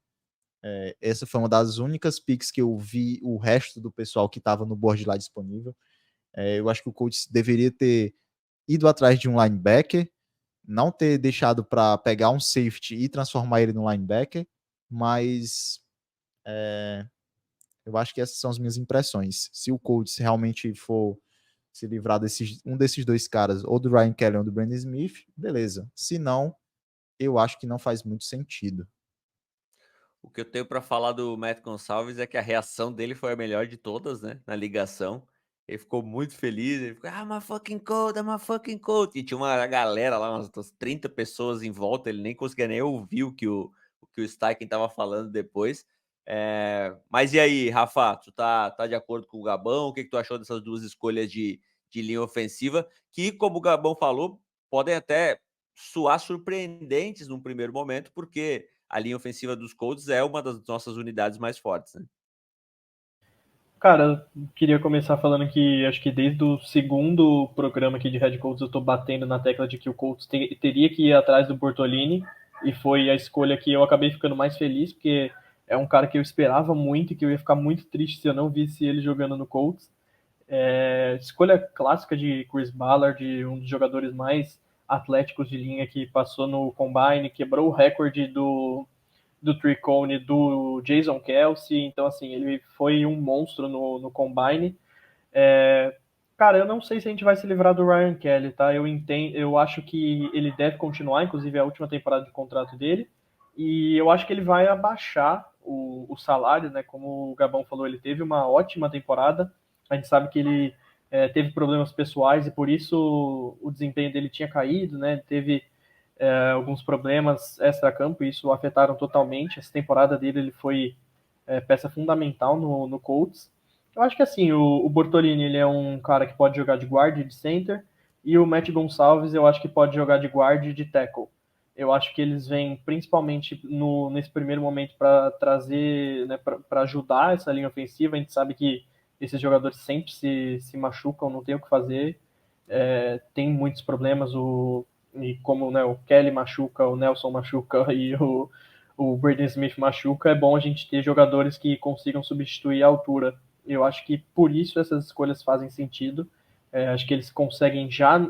Essa foi uma das únicas picks que eu vi o resto do pessoal que estava no board lá disponível. Eu acho que o Colts deveria ter ido atrás de um linebacker, não ter deixado para pegar um safety e transformar ele no linebacker, mas eu acho que essas são as minhas impressões. Se o Colts realmente for se livrar um desses dois caras, ou do Ryan Kelly ou do Brandon Smith, beleza. Se não, eu acho que não faz muito sentido. O que eu tenho para falar do Matt Gonçalves é que a reação dele foi a melhor de todas, né? Na ligação. Ele ficou muito feliz, ele ficou, I'm a fucking cold, I'm a fucking cold. E tinha uma galera lá, umas 30 pessoas em volta, ele nem conseguia nem ouvir o que o Steichen tava falando depois. Mas e aí, Rafa, tu tá de acordo com o Gabão? O que tu achou dessas duas escolhas de linha ofensiva? Que, como o Gabão falou, podem até soar surpreendentes num primeiro momento, porque a linha ofensiva dos Colts é uma das nossas unidades mais fortes, né? Cara, eu queria começar falando que acho que desde o segundo programa aqui de Red Colts eu tô batendo na tecla de que o Colts teria que ir atrás do Bortolini, e foi a escolha que eu acabei ficando mais feliz, porque é um cara que eu esperava muito e que eu ia ficar muito triste se eu não visse ele jogando no Colts. Escolha clássica de Chris Ballard, um dos jogadores mais atléticos de linha que passou no Combine, quebrou o recorde do Tricone do Jason Kelce, então assim, ele foi um monstro no Combine. Cara, eu não sei se a gente vai se livrar do Ryan Kelly, tá? Eu acho que ele deve continuar, inclusive é a última temporada de contrato dele, e eu acho que ele vai abaixar o salário, né? Como o Gabão falou, ele teve uma ótima temporada, a gente sabe que ele teve problemas pessoais e por isso o desempenho dele tinha caído, né? Ele teve alguns problemas extra-campo e isso o afetaram totalmente. Essa temporada dele ele foi peça fundamental no Colts. Eu acho que assim, o Bortolini ele é um cara que pode jogar de guard e de center, e o Matt Gonçalves eu acho que pode jogar de guard e de tackle. Eu acho que eles vêm principalmente nesse primeiro momento para trazer, né, para ajudar essa linha ofensiva. A gente sabe que esses jogadores sempre se machucam, não tem o que fazer. Tem muitos problemas, e como, né, o Kelly machuca, o Nelson machuca e o Braden Smith machuca, é bom a gente ter jogadores que consigam substituir a altura. Eu acho que por isso essas escolhas fazem sentido. Acho que eles conseguem já,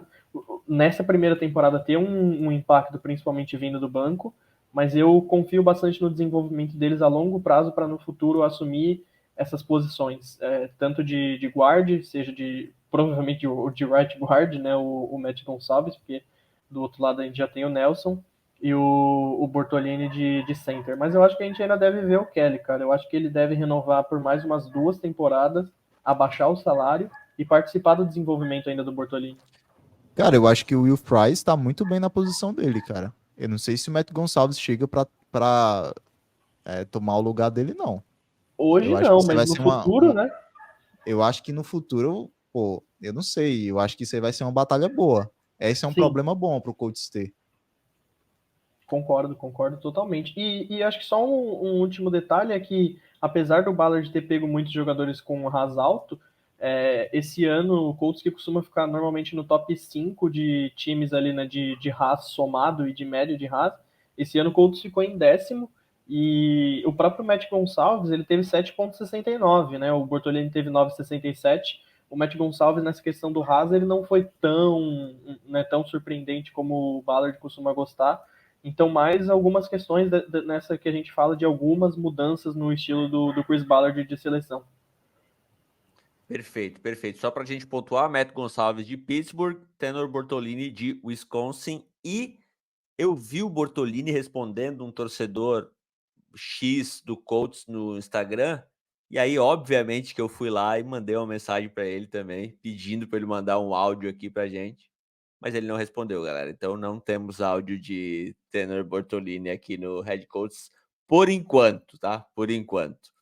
nessa primeira temporada, ter um impacto, principalmente vindo do banco, mas eu confio bastante no desenvolvimento deles a longo prazo para no futuro assumir essas posições, tanto de guard, seja provavelmente de right guard, né, o Matt Gonçalves, porque do outro lado a gente já tem o Nelson, e o Bortolini de center. Mas eu acho que a gente ainda deve ver o Kelly, cara. Eu acho que ele deve renovar por mais umas 2 temporadas, abaixar o salário e participar do desenvolvimento ainda do Bortolini. Cara, eu acho que o Will Price tá muito bem na posição dele, cara. Eu não sei se o Matt Gonçalves chega pra tomar o lugar dele, não. Eu Hoje acho que não, isso aí mas vai no ser futuro, né? eu acho que no futuro, pô, eu não sei. Eu acho que isso aí vai ser uma batalha boa. Esse é um Sim, problema bom pro Colts ter. concordo totalmente. E acho que só um último detalhe é que, apesar do Ballard ter pego muitos jogadores com ras alto, esse ano o Colts, que costuma ficar normalmente no top 5 de times ali, né, de ras somado e de médio de ras, esse ano o Colts ficou em 10º, e o próprio Matt Gonçalves ele teve 7,69, né? O Bortolini teve 9,67. O Matt Gonçalves, nessa questão do ras, ele não foi tão, né, tão surpreendente como o Ballard costuma gostar. Então, mais algumas questões nessa que a gente fala de algumas mudanças no estilo do Chris Ballard de seleção. Perfeito, perfeito. Só para a gente pontuar, Matt Gonçalves de Pittsburgh, Tanner Bortolini de Wisconsin. E eu vi o Bortolini respondendo um torcedor X do Colts no Instagram, E aí, obviamente, que eu fui lá e mandei uma mensagem para ele também, pedindo para ele mandar um áudio aqui pra gente, mas ele não respondeu, galera. Então não temos áudio de Tanner Bortolini aqui no Head Coach por enquanto, tá? Por enquanto.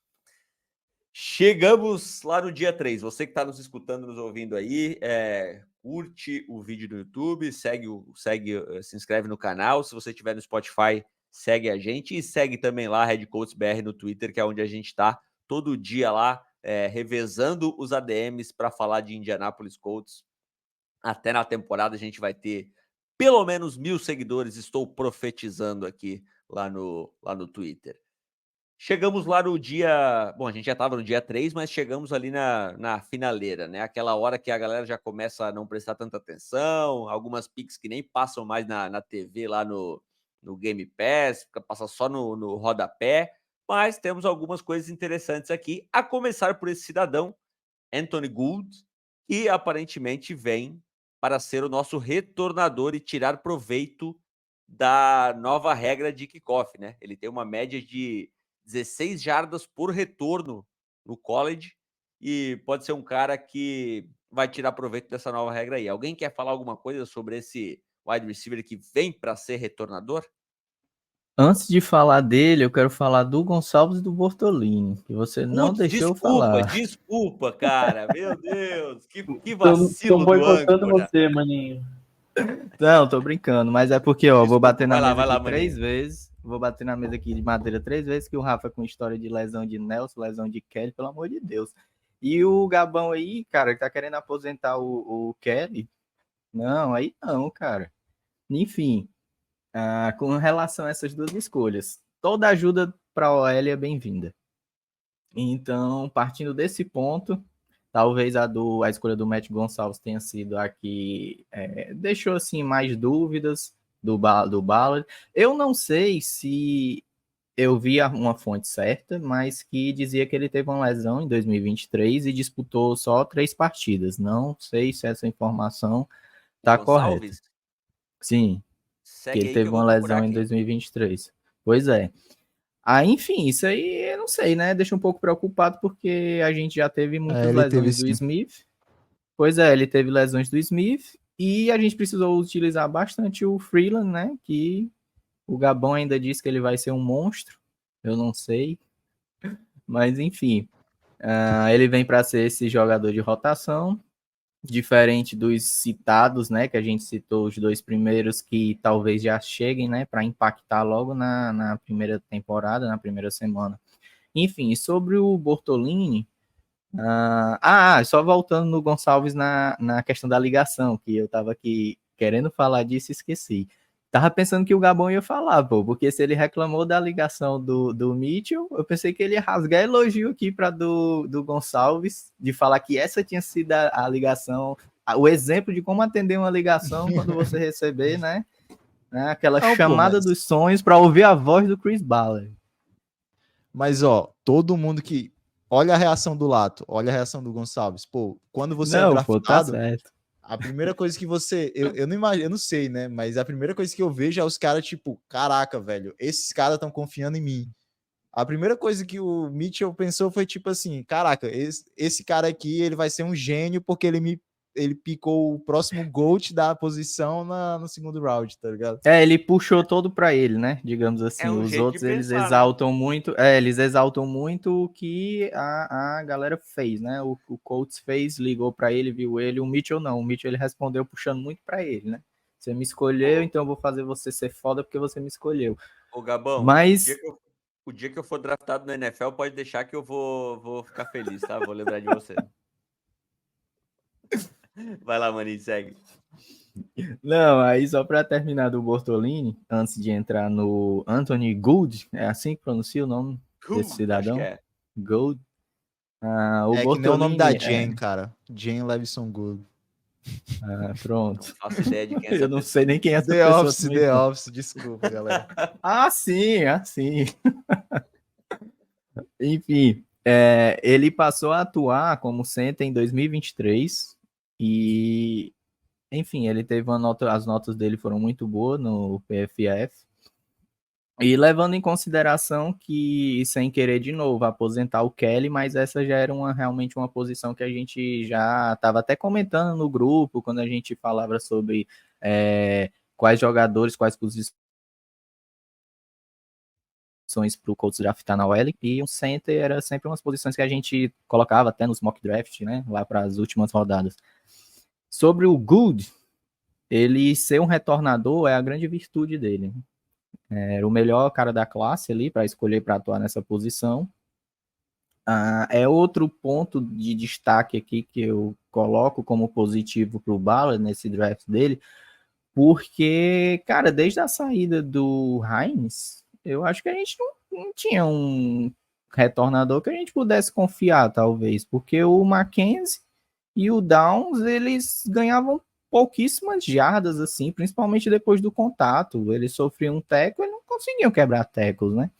Chegamos lá no dia 3. Você que está nos escutando, nos ouvindo aí, curte o vídeo no YouTube, se inscreve no canal. Se você estiver no Spotify, segue a gente e segue também lá Head Coach BR no Twitter, que é onde a gente está todo dia lá, revezando os ADMs para falar de Indianapolis Colts. Até na temporada a gente vai ter pelo menos 1.000 seguidores. Estou profetizando aqui lá no Twitter. Chegamos lá no dia... Bom, a gente já estava no dia 3, mas chegamos ali na finaleira, né? Aquela hora que a galera já começa a não prestar tanta atenção, algumas picks que nem passam mais na TV lá no Game Pass, passa só no rodapé, mas temos algumas coisas interessantes aqui, a começar por esse cidadão, Anthony Gould, que aparentemente vem para ser o nosso retornador e tirar proveito da nova regra de kickoff, né? Ele tem uma média de 16 jardas por retorno no college e pode ser um cara que vai tirar proveito dessa nova regra aí. Alguém quer falar alguma coisa sobre esse wide receiver que vem para ser retornador? Antes de falar dele, eu quero falar do Gonçalves e do Bortolini, que você não deixou falar. Desculpa, cara. Meu Deus, que Tô vacilo do boicotando âncora. você, maninho. Não, tô brincando, mas é porque, ó, vou bater na mesa aqui maninho. 3 vezes. Vou bater na mesa aqui de madeira 3 vezes, que o Rafa com história de lesão de Nelson, lesão de Kelly, pelo amor de Deus. E o Gabão aí, cara, que tá querendo aposentar o Kelly. Não, aí não, cara. Enfim, com relação a essas duas escolhas, toda ajuda para a OL é bem-vinda. Então, partindo desse ponto, talvez a escolha do Matt Gonçalves tenha sido a que deixou assim mais dúvidas do Ballard. Eu não sei se eu vi uma fonte certa, mas que dizia que ele teve uma lesão em 2023 e disputou só 3 partidas. Não sei se essa informação está correta. Sim, segue que ele teve uma lesão em 2023. Pois é. Enfim, isso aí eu não sei, né? Deixa um pouco preocupado porque a gente já teve muitas lesões do Smith. Pois é, ele teve lesões do Smith e a gente precisou utilizar bastante o Freeland, né? Que o Gabão ainda disse que ele vai ser um monstro. Eu não sei. Mas enfim, ele vem para ser esse jogador de rotação, diferente dos citados, né? Que a gente citou os 2 primeiros que talvez já cheguem, né? Para impactar logo na primeira temporada, na primeira semana. Enfim, sobre o Bortolini, só voltando no Gonçalves na questão da ligação, que eu estava aqui querendo falar disso e esqueci. Tava pensando que o Gabão ia falar, pô, porque se ele reclamou da ligação do Mitchell, eu pensei que ele ia rasgar elogio aqui para do Gonçalves, de falar que essa tinha sido a ligação, o exemplo de como atender uma ligação quando você receber, né? Aquela chamada dos sonhos para ouvir a voz do Chris Ballard. Mas, ó, todo mundo que... Olha a reação do Lato, olha a reação do Gonçalves. Pô, quando você é draftado... Pô, tá certo. A primeira coisa que você... Eu não imagino, eu não sei, né? Mas a primeira coisa que eu vejo é os caras, tipo, caraca, velho, esses caras estão confiando em mim. A primeira coisa que o Mitchell pensou foi, tipo assim, caraca, esse cara aqui, ele vai ser um gênio porque ele picou o próximo GOAT da posição no segundo round, tá ligado? Ele puxou todo pra ele, né? Digamos assim. Os outros, eles exaltam muito. Eles exaltam muito o que a galera fez, né? O Colts fez, ligou pra ele, viu ele. O Mitchell não. O Mitchell ele respondeu puxando muito pra ele, né? Você me escolheu, então eu vou fazer você ser foda porque você me escolheu. Ô, Gabão, mas o dia que eu for draftado no NFL, pode deixar que eu vou ficar feliz, tá? Vou lembrar de você. Vai lá, maninho, segue. Não, aí só para terminar do Bortolini, antes de entrar no Anthony Gould, é assim que pronuncia o nome desse cidadão? Acho que é. Gould. O Bortolini, que nem o nome da Jane, cara. Jane Levison Gould. Pronto. Não faço ideia de quem é essa Eu não sei nem quem é essa pessoa. The Office, desculpa, galera. Sim. Enfim, ele passou a atuar como center em 2023 e, enfim, ele teve as notas dele foram muito boas no PFF. E levando em consideração que, sem querer de novo, aposentar o Kelly, mas essa já era realmente uma posição que a gente já estava até comentando no grupo, quando a gente falava sobre quais jogadores, quais posições para o Colts draftar na OL, e um center era sempre umas posições que a gente colocava até nos mock draft, né, lá para as últimas rodadas. Sobre o Good, ele ser um retornador é a grande virtude dele. Era o melhor cara da classe ali para escolher para atuar nessa posição. É outro ponto de destaque aqui que eu coloco como positivo para o Ballard nesse draft dele, porque, cara, desde a saída do Hines, eu acho que a gente não tinha um retornador que a gente pudesse confiar, talvez, porque o Mackenzie e o Downs, eles ganhavam pouquíssimas jardas, assim, principalmente depois do contato. Eles sofriam um tackle e não conseguiam quebrar tackles, né?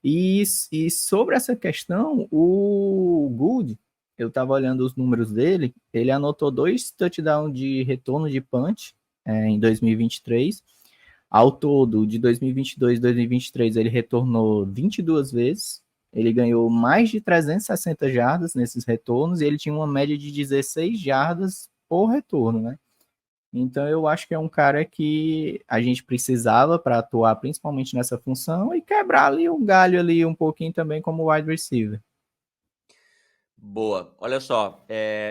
E sobre essa questão, o Good, eu estava olhando os números dele, ele anotou 2 touchdowns de retorno de punch em 2023. Ao todo, de 2022 e 2023, ele retornou 22 vezes. Ele ganhou mais de 360 jardas nesses retornos e ele tinha uma média de 16 jardas por retorno, né? Então eu acho que é um cara que a gente precisava para atuar principalmente nessa função e quebrar ali o galho ali um pouquinho também como wide receiver. Boa. Olha só,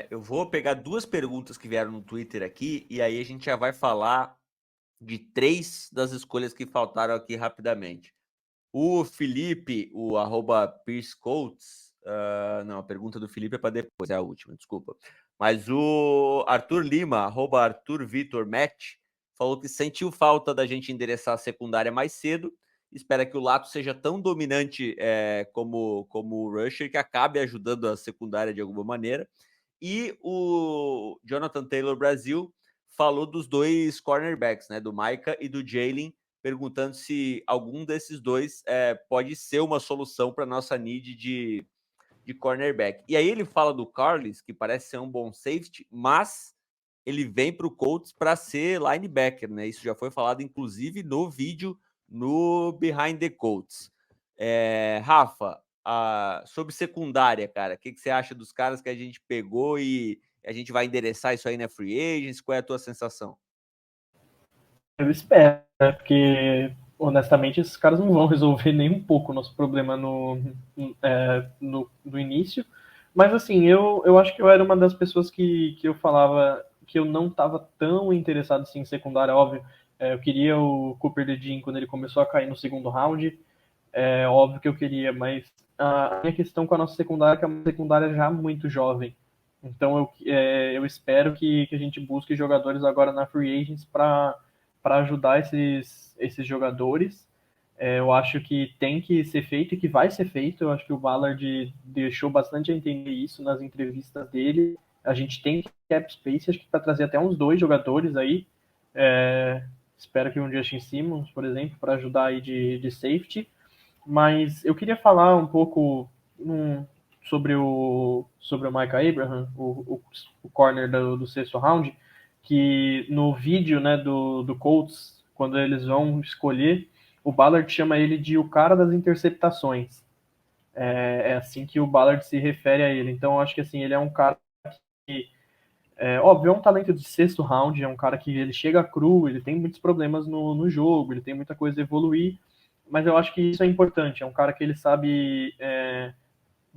eu vou pegar 2 perguntas que vieram no Twitter aqui e aí a gente já vai falar de 3 das escolhas que faltaram aqui rapidamente. O Felipe, o @PierceCoates, não, a pergunta do Felipe é para depois, é a última, desculpa. Mas o Arthur Lima, @ArthurVitorMatch, falou que sentiu falta da gente endereçar a secundária mais cedo, espera que o Lato seja tão dominante como o rusher que acabe ajudando a secundária de alguma maneira. E o Jonathan Taylor Brasil falou dos 2 cornerbacks, né, do Micah e do Jalen, perguntando se algum desses 2 pode ser uma solução para nossa need de cornerback. E aí ele fala do Carles, que parece ser um bom safety, mas ele vem para o Colts para ser linebacker, né? Isso já foi falado, inclusive, no vídeo no Behind the Colts. Rafa, sobre secundária, cara, o que você acha dos caras que a gente pegou e a gente vai endereçar isso aí na Free Agents? Qual é a tua sensação? Eu espero, né? Porque, honestamente, esses caras não vão resolver nem um pouco o nosso problema no início. Mas, assim, eu acho que eu era uma das pessoas que eu falava que eu não estava tão interessado assim, em secundária, óbvio. Eu queria o Cooper DeJean quando ele começou a cair no segundo round. É óbvio que eu queria, mas a minha questão com a nossa secundária é que é uma secundária já muito jovem. Então eu espero que a gente busque jogadores agora na Free Agents para ajudar esses jogadores. Eu acho que tem que ser feito e que vai ser feito. Eu acho que o Ballard deixou bastante a entender isso nas entrevistas dele. A gente tem cap space, acho que para trazer até uns 2 jogadores aí. Espero que um Justin Simmons, por exemplo, para ajudar aí de safety. Mas eu queria falar um pouco sobre o Micah Abraham, o corner do 6º round, que no vídeo, né, do Colts, quando eles vão escolher, o Ballard chama ele de o cara das interceptações. É assim que o Ballard se refere a ele. Então eu acho que assim, ele é um cara que, óbvio, é um talento de 6º round, é um cara que ele chega cru, ele tem muitos problemas no jogo, ele tem muita coisa a evoluir, mas eu acho que isso é importante. É um cara que ele sabe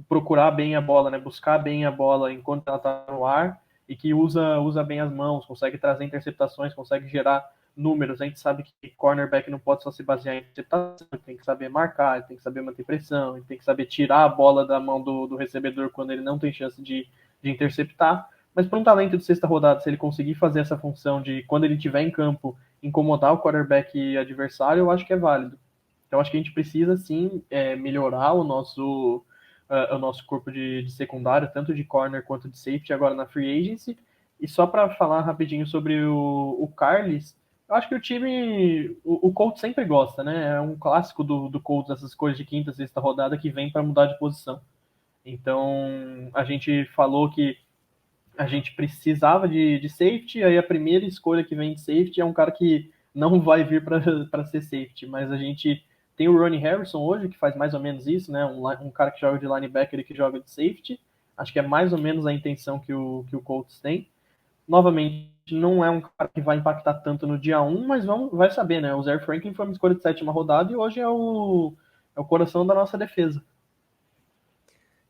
procurar bem a bola, né? Buscar bem a bola enquanto ela está no ar e que usa bem as mãos, consegue trazer interceptações, consegue gerar números. A gente sabe que cornerback não pode só se basear em interceptação, ele tem que saber marcar, ele tem que saber manter pressão, ele tem que saber tirar a bola da mão do recebedor quando ele não tem chance de interceptar. Mas para um talento de 6ª rodada, se ele conseguir fazer essa função de, quando ele estiver em campo, incomodar o quarterback adversário, eu acho que é válido. Então, acho que a gente precisa, sim, melhorar o nosso corpo de secundário, tanto de corner quanto de safety, agora na Free Agency. E só para falar rapidinho sobre o Carles, eu acho que o time, o Colts sempre gosta, né? É um clássico do Colts, essas coisas de 5ª, 6ª rodada que vem para mudar de posição. Então, a gente falou que a gente precisava de safety, aí a primeira escolha que vem de safety é um cara que não vai vir para ser safety, mas a gente Tem o Ronnie Harrison hoje, que faz mais ou menos isso, né? Um cara que joga de linebacker e que joga de safety. Acho que é mais ou menos a intenção que o Colts tem. Novamente, não é um cara que vai impactar tanto no dia 1, mas vai saber, né? O Zaire Franklin foi uma escolha de 7ª rodada e hoje é o coração da nossa defesa.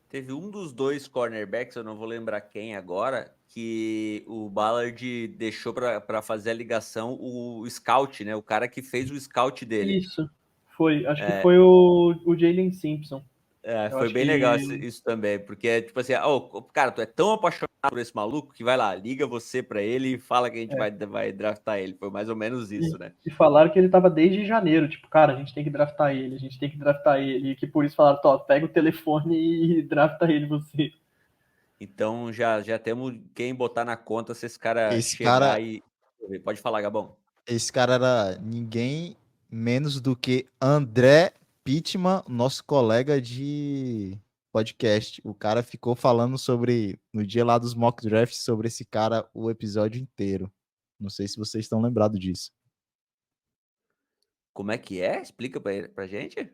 Teve um dos 2 cornerbacks, eu não vou lembrar quem agora, que o Ballard deixou para fazer a ligação, o scout, né? O cara que fez o scout dele. Isso, foi. Acho que foi o Jalen Simpson. Eu Foi acho bem legal que isso também, porque tipo assim, cara, tu é tão apaixonado por esse maluco que vai lá, liga você para ele e fala que a gente vai draftar ele. Foi mais ou menos isso, né? E falaram que ele tava desde janeiro, tipo, cara, a gente tem que draftar ele, e que por isso falaram, pega o telefone e drafta ele você. Então já temos quem botar na conta se esse cara Esse chegar cara, e... Pode falar, Gabão. esse cara era ninguém menos do que André Pittman, nosso colega de podcast. O cara ficou falando sobre, no dia lá dos mock drafts, sobre esse cara o episódio inteiro. Não sei se vocês estão lembrados disso. Como é que é? Explica pra gente.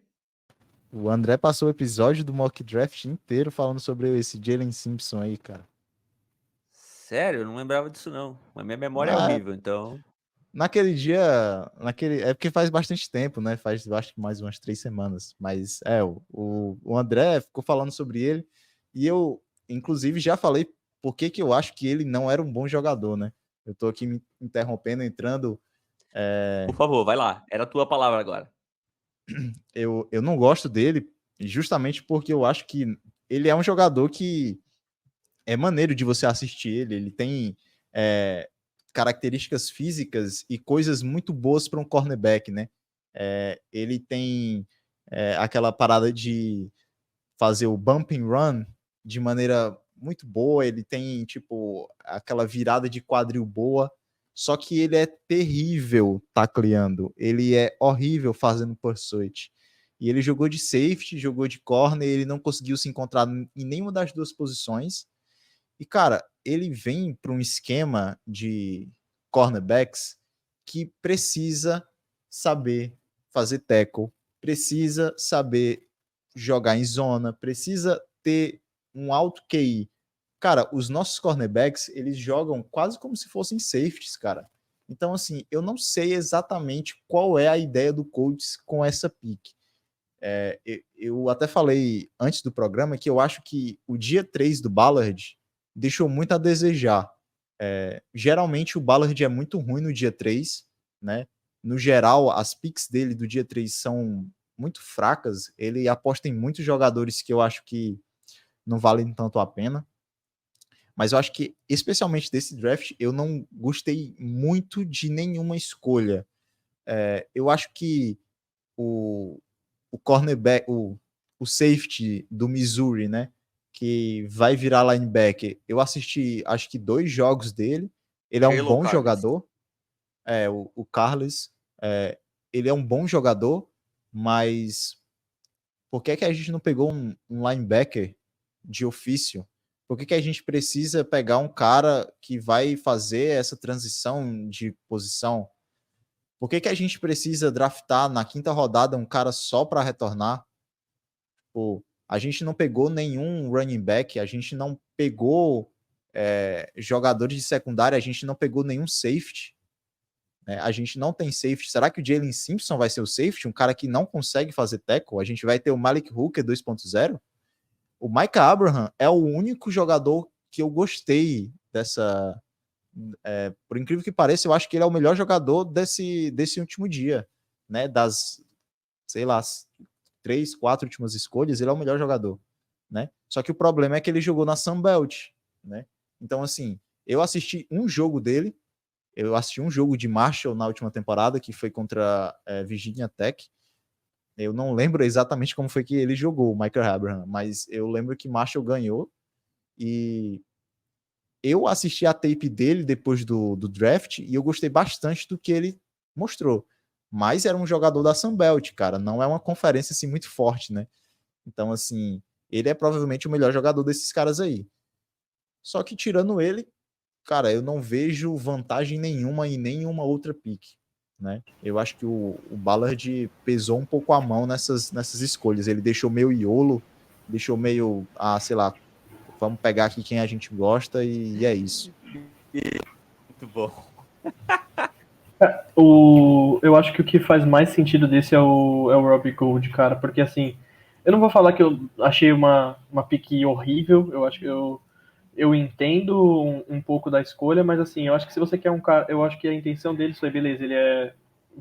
O André passou o episódio do mock draft inteiro falando sobre esse Jalen Simpson aí, cara. Sério, eu não lembrava disso não. Mas minha memória é Ah, horrível, então... naquele dia, é porque faz bastante tempo, né? Faz, eu acho que mais umas 3 semanas. Mas o André ficou falando sobre ele e eu, inclusive, já falei por que eu acho que ele não era um bom jogador, né? Eu tô aqui me interrompendo, entrando. Por favor, vai lá. Era a tua palavra agora. Eu não gosto dele justamente porque eu acho que ele é um jogador que é maneiro de você assistir ele. Ele tem características físicas e coisas muito boas para um cornerback, né? Ele tem aquela parada de fazer o bump and run de maneira muito boa. Ele tem, tipo, aquela virada de quadril boa. Só que ele é terrível tacleando. Ele é horrível fazendo pursuit. E ele jogou de safety, jogou de corner, ele não conseguiu se encontrar em nenhuma das duas posições. E, cara, ele vem para um esquema de cornerbacks que precisa saber fazer tackle, precisa saber jogar em zona, precisa ter um alto QI. Cara, os nossos cornerbacks, eles jogam quase como se fossem safeties, cara. Então, assim, eu não sei exatamente qual é a ideia do Colts com essa pick. Eu até falei antes do programa que eu acho que o dia 3 do Ballard deixou muito a desejar. Geralmente o Ballard é muito ruim no dia 3, né? No geral, as picks dele do dia 3 são muito fracas. Ele aposta em muitos jogadores que eu acho que não valem tanto a pena. Mas eu acho que, especialmente desse draft, eu não gostei muito de nenhuma escolha. Eu acho que o cornerback, o safety do Missouri, né? Que vai virar linebacker. Eu assisti, acho que 2 jogos dele. Ele é um Jalen bom Carlos. jogador. O Carlos, ele é um bom jogador, mas por que a gente não pegou um linebacker de ofício? Por que a gente precisa pegar um cara que vai fazer essa transição de posição? Por que a gente precisa draftar na 5ª rodada um cara só para retornar? Pô, a gente não pegou nenhum running back, a gente não pegou jogadores de secundária, a gente não pegou nenhum safety. Né? A gente não tem safety. Será que o Jalen Simpson vai ser o safety? Um cara que não consegue fazer tackle? A gente vai ter o Malik Hooker 2.0? O Micah Abraham é o único jogador que eu gostei dessa... por incrível que pareça, eu acho que ele é o melhor jogador desse último dia. Né? Das, sei lá, 3, 4 últimas escolhas, ele é o melhor jogador, né? Só que o problema é que ele jogou na Sunbelt, né? Então, assim, eu assisti um jogo dele, eu assisti um jogo de Marshall na última temporada, que foi contra Virginia Tech. Eu não lembro exatamente como foi que ele jogou, o Michael Abraham, mas eu lembro que Marshall ganhou e eu assisti a tape dele depois do draft e eu gostei bastante do que ele mostrou. Mas era um jogador da Sunbelt, cara. Não é uma conferência assim muito forte, né? Então, assim, ele é provavelmente o melhor jogador desses caras aí. Só que tirando ele, cara, eu não vejo vantagem nenhuma em nenhuma outra pick. né? Eu acho que o Ballard pesou um pouco a mão nessas escolhas. Ele deixou meio iolo, deixou meio, sei lá, vamos pegar aqui quem a gente gosta e é isso. Muito bom. Eu acho que o que faz mais sentido desse é o Robbie Gould, cara, porque assim, eu não vou falar que eu achei uma pique horrível, eu acho que eu entendo um pouco da escolha, mas assim, eu acho que se você quer um cara, eu acho que a intenção dele foi, beleza, ele é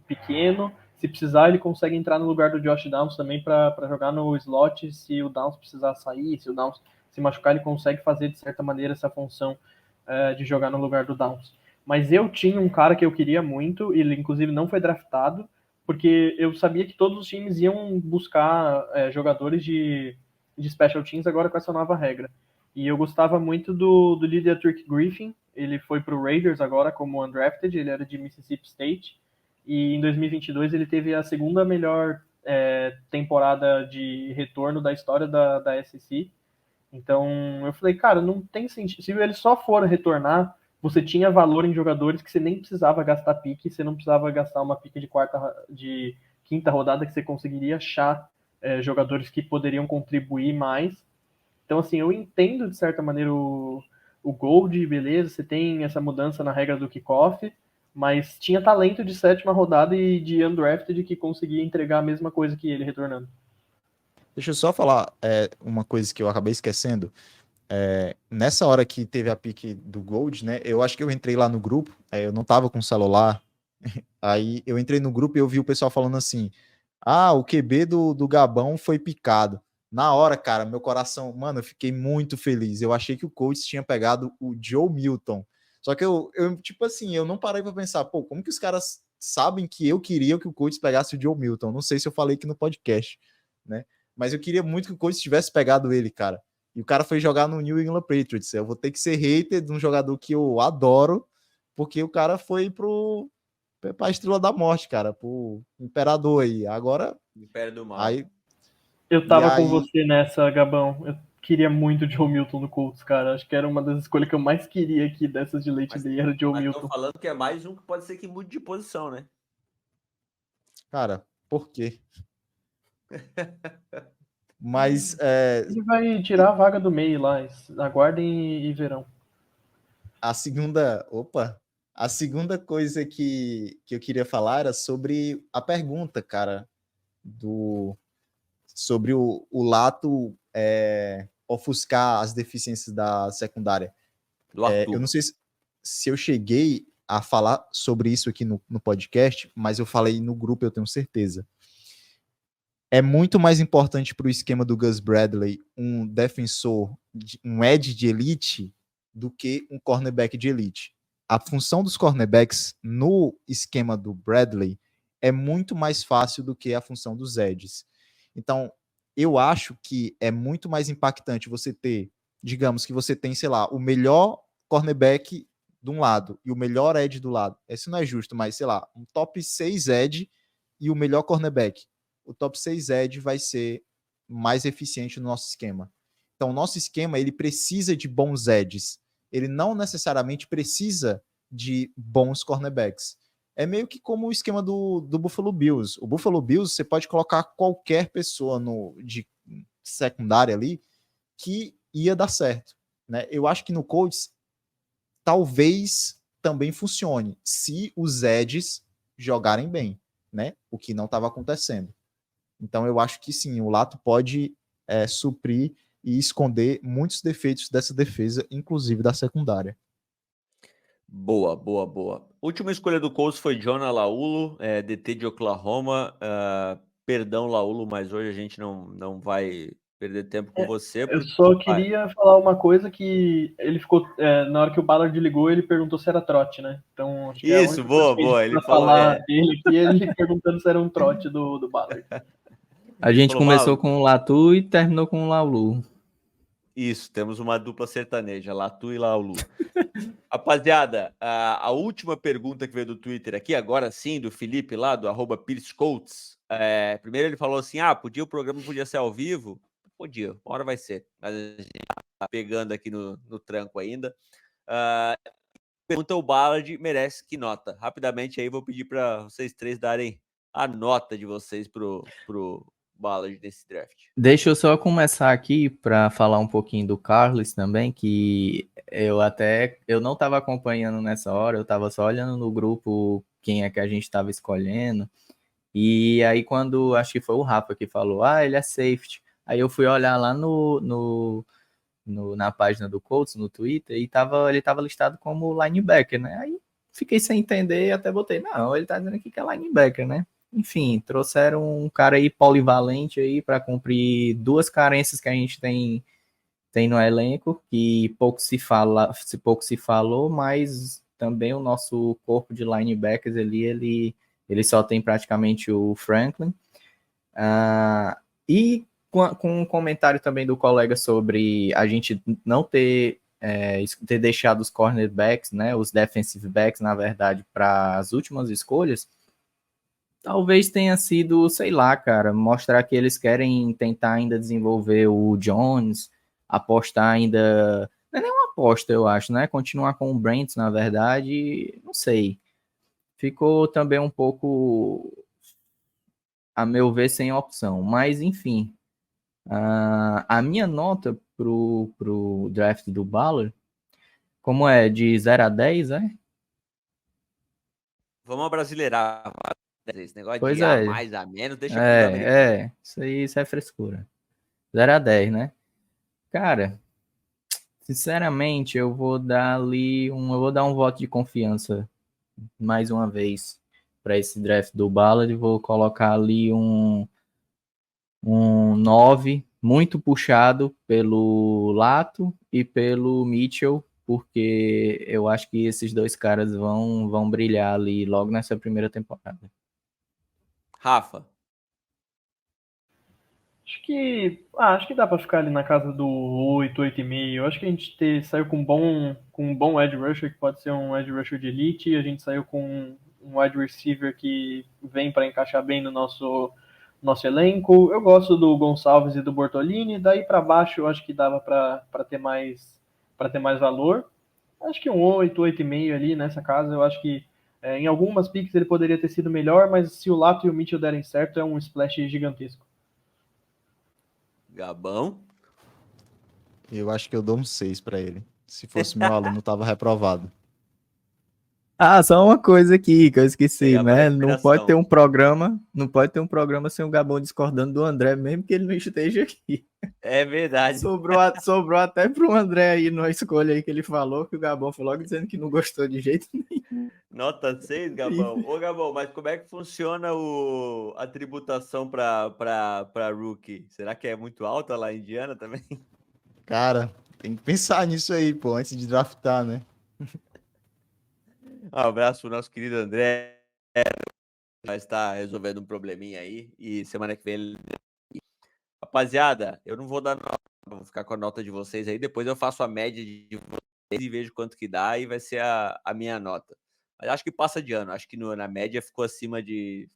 pequeno, se precisar ele consegue entrar no lugar do Josh Downs também para jogar no slot, se o Downs precisar sair, se o Downs se machucar, ele consegue fazer de certa maneira essa função de jogar no lugar do Downs. Mas eu tinha um cara que eu queria muito, ele inclusive não foi draftado, porque eu sabia que todos os times iam buscar jogadores de special teams agora com essa nova regra. E eu gostava muito do líder Turk Griffin, ele foi para o Raiders agora como undrafted, ele era de Mississippi State, e em 2022 ele teve a segunda melhor temporada de retorno da história da SEC. Então eu falei, cara, não tem sentido. Se ele só for retornar, você tinha valor em jogadores que você nem precisava gastar pique, você não precisava gastar uma pique de quinta rodada que você conseguiria achar jogadores que poderiam contribuir mais. Então, assim, eu entendo de certa maneira o Gold, beleza, você tem essa mudança na regra do kickoff, mas tinha talento de sétima rodada e de undrafted que conseguia entregar a mesma coisa que ele retornando. Deixa eu só falar uma coisa que eu acabei esquecendo. Nessa hora que teve a pique do Gold, né? Eu acho que eu entrei lá no grupo, eu não tava com o celular. Aí eu entrei no grupo e eu vi o pessoal falando assim: o QB do Gabão foi picado. Na hora, cara, meu coração, mano, eu fiquei muito feliz. Eu achei que o Colts tinha pegado o Joe Milton. Só que eu tipo assim, eu não parei pra pensar, pô, como que os caras sabem que eu queria que o Colts pegasse o Joe Milton? Não sei se eu falei aqui no podcast, né? Mas eu queria muito que o Colts tivesse pegado ele, cara. E o cara foi jogar no New England Patriots. Eu vou ter que ser hater de um jogador que eu adoro, porque o cara foi pra Estrela da Morte, cara, pro Imperador aí. Agora, Império do Mal. aí... Eu tava com você nessa, Gabão. Eu queria muito o Joe Milton no Colts, cara. Acho que era uma das escolhas que eu mais queria aqui dessas de Late Day, era o Joe Milton. Tô falando que é mais um que pode ser que mude de posição, né? Cara, por quê? Mas ele vai tirar a vaga do meio lá. Aguardem e verão. A segunda coisa que eu queria falar era sobre a pergunta, cara, sobre o Lato ofuscar as deficiências da secundária. Eu não sei se eu cheguei a falar sobre isso aqui no podcast, mas eu falei no grupo, eu tenho certeza. É muito mais importante para o esquema do Gus Bradley um defensor, um edge de elite, do que um cornerback de elite. A função dos cornerbacks no esquema do Bradley é muito mais fácil do que a função dos edges. Então, eu acho que é muito mais impactante você ter, digamos que você tem, sei lá, o melhor cornerback de um lado e o melhor edge do lado. Esse não é justo, mas, sei lá, um top 6 edge e o melhor cornerback. O top 6 edge vai ser mais eficiente no nosso esquema. Então, o nosso esquema, ele precisa de bons edges. Ele não necessariamente precisa de bons cornerbacks. É meio que como o esquema do Buffalo Bills. O Buffalo Bills, você pode colocar qualquer pessoa de secundária ali que ia dar certo, né? Eu acho que no Colts talvez também funcione se os edges jogarem bem, né? O que não estava acontecendo. Então eu acho que sim, o Lato pode suprir e esconder muitos defeitos dessa defesa, inclusive da secundária. Boa. Última escolha do Colts foi Jonah Laulu, DT de Oklahoma. Perdão, Laulu, mas hoje a gente não vai perder tempo com você. Eu só queria falar uma coisa que ele ficou... na hora que o Ballard ligou, ele perguntou se era trote, né? Então, acho que isso, boa. Ele falou... falar dele aqui, ele perguntando se era um trote do Ballard. A gente começou com o Latu e terminou com o Laulu. Isso, temos uma dupla sertaneja, Latu e Laulu. Rapaziada, a última pergunta que veio do Twitter aqui, agora sim, do Felipe lá, do @PirsCoates. Primeiro ele falou assim, o programa podia ser ao vivo? Podia, uma hora vai ser. Mas a gente tá pegando aqui no tranco ainda. pergunta, o Ballard merece que nota? Rapidamente aí, vou pedir para vocês três darem a nota de vocês pro Ballard nesse draft. Deixa eu só começar aqui para falar um pouquinho do Carlos também, que eu não estava acompanhando nessa hora, eu estava só olhando no grupo quem é que a gente estava escolhendo. E aí quando, acho que foi o Rafa que falou, ele é safety. Aí eu fui olhar lá na página do Colts, no Twitter, e ele estava listado como linebacker, né? Aí fiquei sem entender e até botei, não, ele tá dizendo aqui que é linebacker, né? Enfim, trouxeram um cara aí polivalente aí para cumprir duas carências que a gente tem no elenco, que pouco se falou, mas também o nosso corpo de linebackers ali, ele só tem praticamente o Franklin. E com um comentário também do colega sobre a gente não ter deixado os cornerbacks, né, os defensive backs, na verdade, para as últimas escolhas, talvez tenha sido, sei lá, cara, mostrar que eles querem tentar ainda desenvolver o Jones, apostar ainda... Não é nem uma aposta, eu acho, né? Continuar com o Brent, na verdade, não sei. Ficou também um pouco, a meu ver, sem opção. Mas, enfim, a minha nota pro draft do Ballard, como é de 0 a 10, é? Vamos abrasileirar. Esse negócio Pois de A é. mais, A menos, deixa pros americanos. Isso é frescura. 0 a 10, né? Cara, sinceramente, eu vou dar um voto de confiança mais uma vez para esse draft do Ballard. Vou colocar ali um 9, muito puxado pelo Lato e pelo Mitchell, porque eu acho que esses dois caras vão brilhar ali logo nessa primeira temporada. Rafa. Acho que dá para ficar ali na casa do 8, 8,5. Acho que a gente saiu com um bom edge rusher, que pode ser um edge rusher de elite. A gente saiu com um wide receiver que vem para encaixar bem no nosso elenco. Eu gosto do Gonçalves e do Bortolini. Daí para baixo, eu acho que dava para ter mais valor. Acho que um 8, 8,5 ali nessa casa. Eu acho que em algumas picks ele poderia ter sido melhor, mas se o Lato e o Mitchell derem certo, é um splash gigantesco. Gabão. Eu acho que eu dou um 6 para ele. Se fosse meu aluno, tava reprovado. Só uma coisa aqui que eu esqueci, Pegava né? respiração. Não pode ter um programa sem o Gabão discordando do André, mesmo que ele não esteja aqui. É verdade. Sobrou até pro André aí numa escolha aí que ele falou, que o Gabão foi logo dizendo que não gostou de jeito nenhum. Nota 6, Gabão. Ô, Gabão, mas como é que funciona a tributação para rookie? Será que é muito alta lá em Indiana também? Cara, tem que pensar nisso aí, pô, antes de draftar, né? Um abraço pro nosso querido André. Vai estar resolvendo um probleminha aí. E semana que vem ele... Rapaziada, eu não vou dar nota. Vou ficar com a nota de vocês aí. Depois eu faço a média de vocês e vejo quanto que dá. E vai ser a minha nota. Mas acho que passa de ano. Acho que na média ficou acima de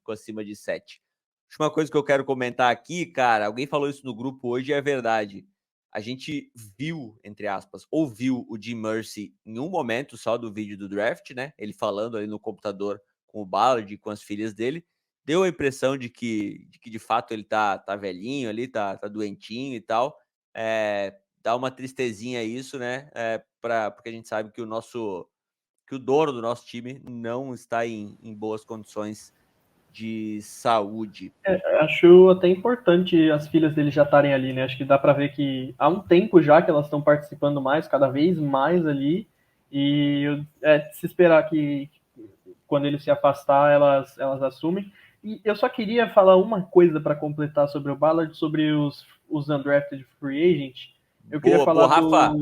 7. Última coisa que eu quero comentar aqui, cara. Alguém falou isso no grupo hoje e é verdade. A gente viu, entre aspas, ouviu o Jim Mercy em um momento só do vídeo do draft, né? Ele falando ali no computador com o Ballard e com as filhas dele. Deu a impressão de que de fato ele tá velhinho ali, tá doentinho e tal. Dá uma tristezinha isso, né? Porque a gente sabe que o dono do nosso time não está em boas condições de saúde. Acho até importante as filhas dele já estarem ali, né? Acho que dá para ver que há um tempo já que elas estão participando mais, cada vez mais ali, e se esperar que quando ele se afastar, elas assumem. E eu só queria falar uma coisa para completar sobre o Ballard, sobre os undrafted free agent. Eu queria falar Rafa,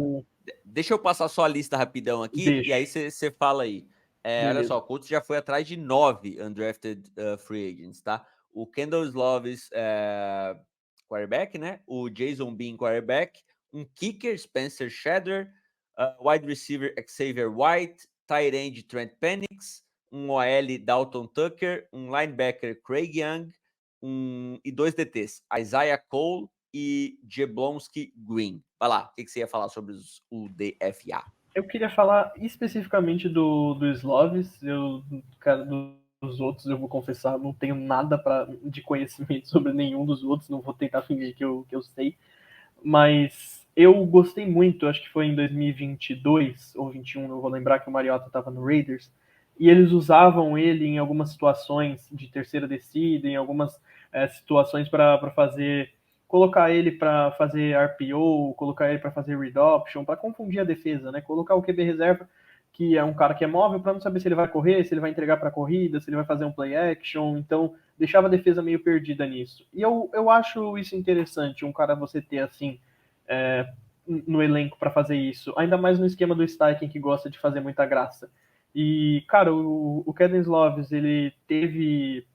deixa eu passar só a lista rapidão aqui, e aí você fala aí. Olha só, o Colts já foi atrás de 9 undrafted free agents, tá? O Kendall Slovis, quarterback, né? O Jason Bean, quarterback. Um kicker, Spencer Shedder. Wide receiver, Xavier White. Tight end, Trent Penix. Um OL, Dalton Tucker. Um linebacker, Craig Young. E 2 DTs, Isaiah Cole e Jablonski Green. Vai lá, o que você ia falar sobre o DFA? Eu queria falar especificamente do Slovis. Cara, dos outros, eu vou confessar, não tenho nada de conhecimento sobre nenhum dos outros, não vou tentar fingir que eu sei. Mas eu gostei muito, acho que foi em 2022 ou 21, não vou lembrar, que o Mariota estava no Raiders, e eles usavam ele em algumas situações de terceira descida, em algumas situações para fazer, colocar ele para fazer RPO, colocar ele para fazer read option, para confundir a defesa, né? Colocar o QB reserva, que é um cara que é móvel, para não saber se ele vai correr, se ele vai entregar para corrida, se ele vai fazer um play action, então deixava a defesa meio perdida nisso. E eu acho isso interessante, um cara você ter assim no elenco para fazer isso, ainda mais no esquema do Steichen, que gosta de fazer muita graça. E, cara, o Kedon Slovis, ele teve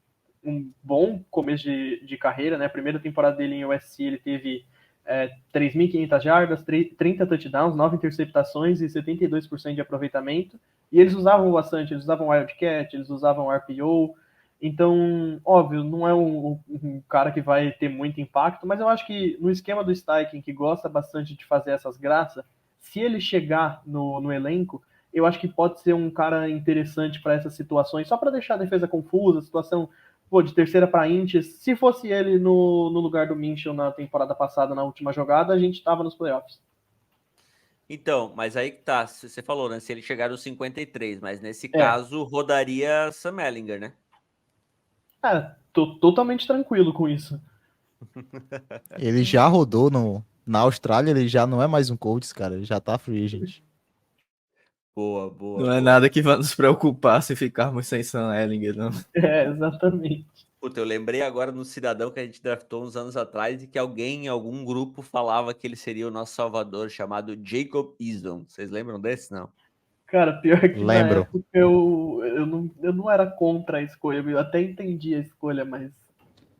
um bom começo de carreira, né? A primeira temporada dele em USC, ele teve 3.500 jardas, 30 touchdowns, 9 interceptações e 72% de aproveitamento. E eles usavam bastante, eles usavam Wildcat, eles usavam RPO. Então, óbvio, não é um cara que vai ter muito impacto, mas eu acho que no esquema do Steichen, que gosta bastante de fazer essas graças, se ele chegar no elenco, eu acho que pode ser um cara interessante para essas situações, só para deixar a defesa confusa, situação de terceira para Intes. Se fosse ele no lugar do Minchel na temporada passada, na última jogada, a gente estava nos playoffs. Então, mas aí que tá, você falou, né? Se ele chegar nos 53, mas nesse É. caso rodaria Sam Ehlinger, né? Tô totalmente tranquilo com isso. Ele já rodou na Austrália, ele já não é mais um Colts, cara. Ele já tá free agent. Boa, boa. Não é boa. nada que vá nos preocupar se ficarmos sem Sam Ehlinger, não. Exatamente. Puta, eu lembrei agora no cidadão que a gente draftou uns anos atrás e que alguém em algum grupo falava que ele seria o nosso salvador, chamado Jacob Eason. Vocês lembram desse, não? Cara, pior que na Lembro. época eu não era contra a escolha, eu até entendi a escolha, mas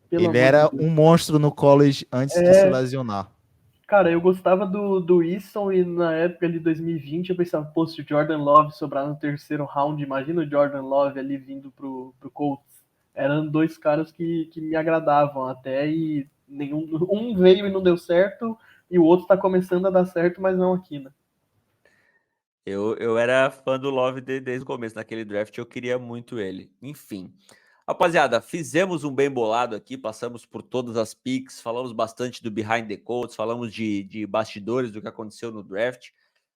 pelo Ele amor de era Deus. um monstro no college antes de se lesionar. Cara, eu gostava do Eason e na época de 2020 eu pensava, pô, se o Jordan Love sobrar no terceiro round, imagina o Jordan Love ali vindo pro Colts. Eram dois caras que me agradavam até e um veio e não deu certo e o outro tá começando a dar certo, mas não aqui, né? Eu era fã do Love desde o começo, naquele draft eu queria muito ele. Enfim. Rapaziada, fizemos um bem bolado aqui, passamos por todas as picks, falamos bastante do Behind the Colts, falamos de bastidores do que aconteceu no draft.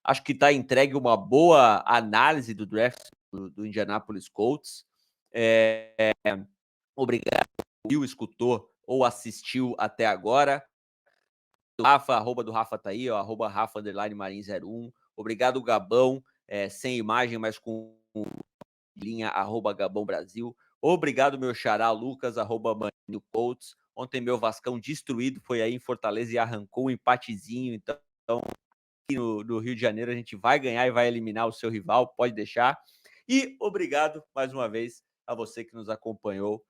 Acho que está entregue uma boa análise do draft do Indianapolis Colts. Obrigado, Will, escutou ou assistiu até agora. Rafa, arroba do Rafa tá aí, ó, arroba Rafa Marim01. Obrigado, Gabão, sem imagem, mas com linha, arroba Gabão Brasil. Obrigado, meu xará, Lucas, arroba Maninho Colts. Ontem meu Vascão destruído foi aí em Fortaleza e arrancou um empatezinho. Então, aqui no Rio de Janeiro a gente vai ganhar e vai eliminar o seu rival, pode deixar. E obrigado mais uma vez a você que nos acompanhou.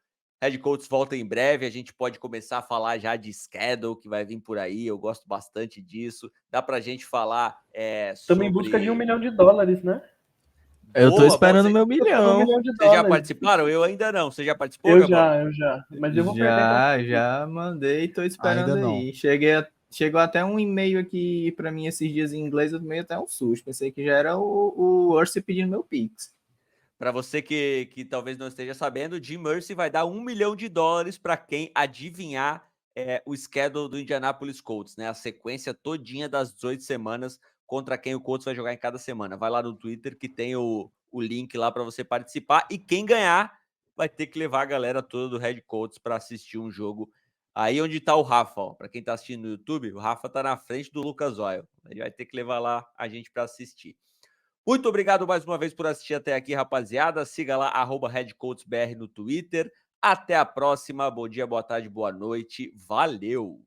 Head Coach volta em breve, a gente pode começar a falar já de schedule que vai vir por aí, eu gosto bastante disso. Dá pra gente falar Estamos em busca de $1 milhão, né? Eu tô esperando você, meu $1 milhão. milhão. Vocês já participaram? Eu ainda não. Você já participou, Gabão? Eu já. Mas eu vou perder. Já mandei, tô esperando Ainda não. aí. Chegou até um e-mail aqui pra mim esses dias em inglês, eu tomei até um susto. Pensei que já era o Ursi pedindo meu Pix. Para você que talvez não esteja sabendo, Jim Mercy vai dar $1 milhão para quem adivinhar o schedule do Indianapolis Colts, né? A sequência todinha das 18 semanas contra quem o Colts vai jogar em cada semana. Vai lá no Twitter que tem o link lá para você participar. E quem ganhar vai ter que levar a galera toda do Head Colts para assistir um jogo. Aí onde tá o Rafa, para quem tá assistindo no YouTube, o Rafa tá na frente do Lucas Oil. Ele vai ter que levar lá a gente para assistir. Muito obrigado mais uma vez por assistir até aqui, rapaziada. Siga lá, @HeadCoachBR no Twitter. Até a próxima. Bom dia, boa tarde, boa noite. Valeu!